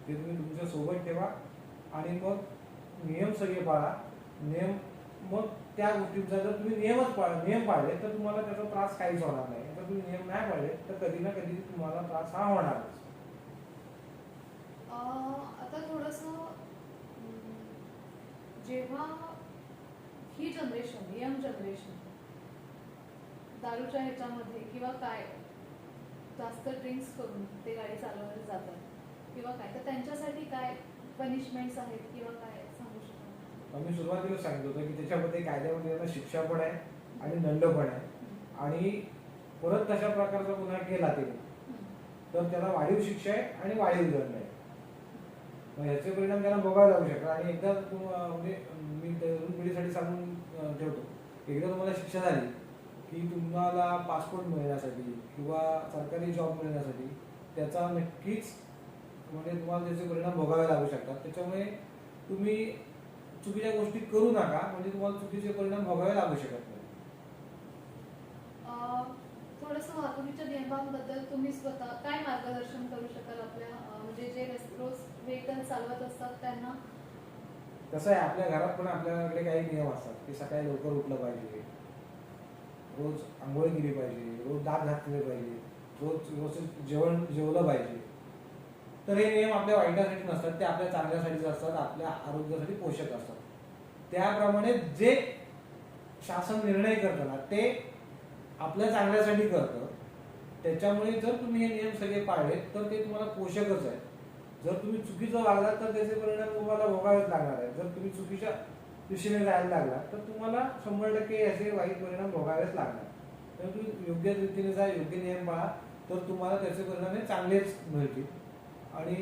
ते तुम्ही तुमच्या सोबत ठेवा आणि मग नियम सगळे पाळा. नियम मग त्या गोष्टींचा जर तुम्ही नियम पाळले तर तुम्हाला त्याचा त्रास काहीच होणार नाही. जर तुम्ही नियम नाही पाळले तर कधी ना कधी तुम्हाला त्रास हा होणारच. आता थोडंसं जेव्हा ही जनरेशन, यंग जनरेशन दारूच्या ह्याच्यामध्ये किंवा काय जास्त ड्रिंक्स करून ते गाडी चालवायला जातात किंवा काय, तर त्यांच्यासाठी काय पनिशमेंट्स आहेत किंवा काय सांगू शकता? मी सुरुवातीला सांगितलं होतं की त्याच्यामध्ये कायद्यामध्ये आता शिक्षा पण आहे आणि दंड पण आहे. आणि परत तशा प्रकारचा गुन्हा केला तर त्याला वाढीव शिक्षा आहे आणि वाढीव दंड आहे. मग ह्याचे परिणाम त्यांना भोगावे लागू शकतात. आणि एकदा म्हणजे मी तरुण पिढीसाठी सांगून ठेवतो, एकदा तुम्हाला शिक्षा झाली की तुम्हाला पासपोर्ट मिळण्यासाठी किंवा सरकारी जॉब मिळण्यासाठी त्याचा नक्कीच म्हणजे तुम्हाला त्याचे परिणाम भोगावे लागू शकतात. त्याच्यामुळे तुम्ही चुकीच्या गोष्टी करू नका, म्हणजे तुम्हाला चुकीचे परिणाम भोगावे लागू शकत नाही. थोडंसं वाहतुकीच्या नियमांबद्दल तुम्ही स्वतः काय मार्गदर्शन करू शकाल आपल्या म्हणजे जे रोज व्हेकल चालवत असतात त्यांना? कसं आहे, आपल्या घरात पण आपल्याकडे काही नियम असतात की सकाळी लवकर उठलं पाहिजे, रोज आंघोळ केली पाहिजे, रोज दात घातले पाहिजे, रोज व्यवस्थित जेवण जेवलं पाहिजे. तर हे नियम आपल्या वाईटासाठी नसतात, ते आपल्या चांगल्यासाठीच असतात, आपल्या आरोग्यासाठी पोषक असतात. त्याप्रमाणे जे शासन निर्णय करतं ना ते आपल्या चांगल्यासाठी करतं. त्याच्यामुळे जर तुम्ही हे नियम सगळे पाळले तर ते तुम्हाला पोषकच आहे. जर तुम्ही चुकीचं वागलात तर त्याचे परिणाम तुम्हाला भोगावेच लागणार आहे. जर तुम्ही चुकीच्या दिशेने जायला लागला तर तुम्हाला 100% याचे वाईट परिणाम भोगावेच लागणार. तर तुम्ही योग्य रीतीने जा, योग्य नियम पाळा, तर तुम्हाला त्याचे परिणाम हे चांगलेच मिळतील. आणि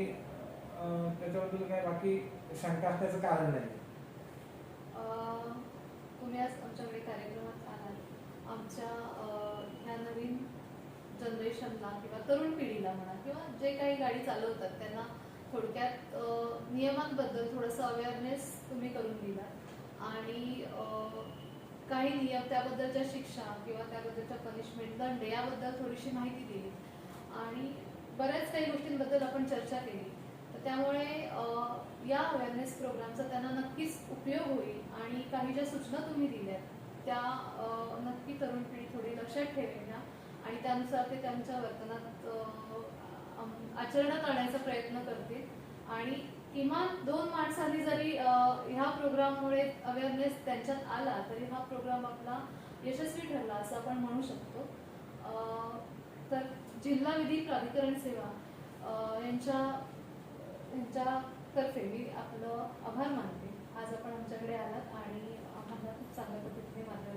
त्याच्याबद्दल काय बाकी शंका असण्याचं कारण नाही. तुम्ही आज आमच्याकडे कार्यक्रमात आलात, आमच्या ह्या नवीन जनरेशनला किंवा तरुण पिढीला म्हणा किंवा जे काही गाडी चालवतात त्यांना थोडक्यात नियमांबद्दल थोडंसं अवेअरनेस तुम्ही करून दिला आणि काही नियम, त्याबद्दलच्या शिक्षा किंवा त्याबद्दलच्या पनिशमेंट, दंड याबद्दल थोडीशी माहिती दिली आणि बऱ्याच काही गोष्टींबद्दल आपण चर्चा केली. तर त्यामुळे या अवेअरनेस प्रोग्रामचा त्यांना नक्कीच उपयोग होईल आणि काही ज्या सूचना तुम्ही दिल्यात त्या नक्की तरुण पिढी थोडी लक्षात ठेवेल आणि त्यानुसार ते त्यांच्या वर्तनात आचरणात आणण्याचा प्रयत्न करतील. आणि किमान 2 माणसांनी जरी ह्या प्रोग्राममुळे अवेअरनेस त्यांच्यात आला तरी हा प्रोग्राम आपला यशस्वी ठरला असं आपण म्हणू शकतो. तर जिल्हा विधी प्राधिकरण सेवा यांच्यातर्फे मी आपलं आभार मानते. आज आपण आमच्याकडे आलात आणि आम्हाला खूप चांगल्या पद्धतीने मार्गदर्शन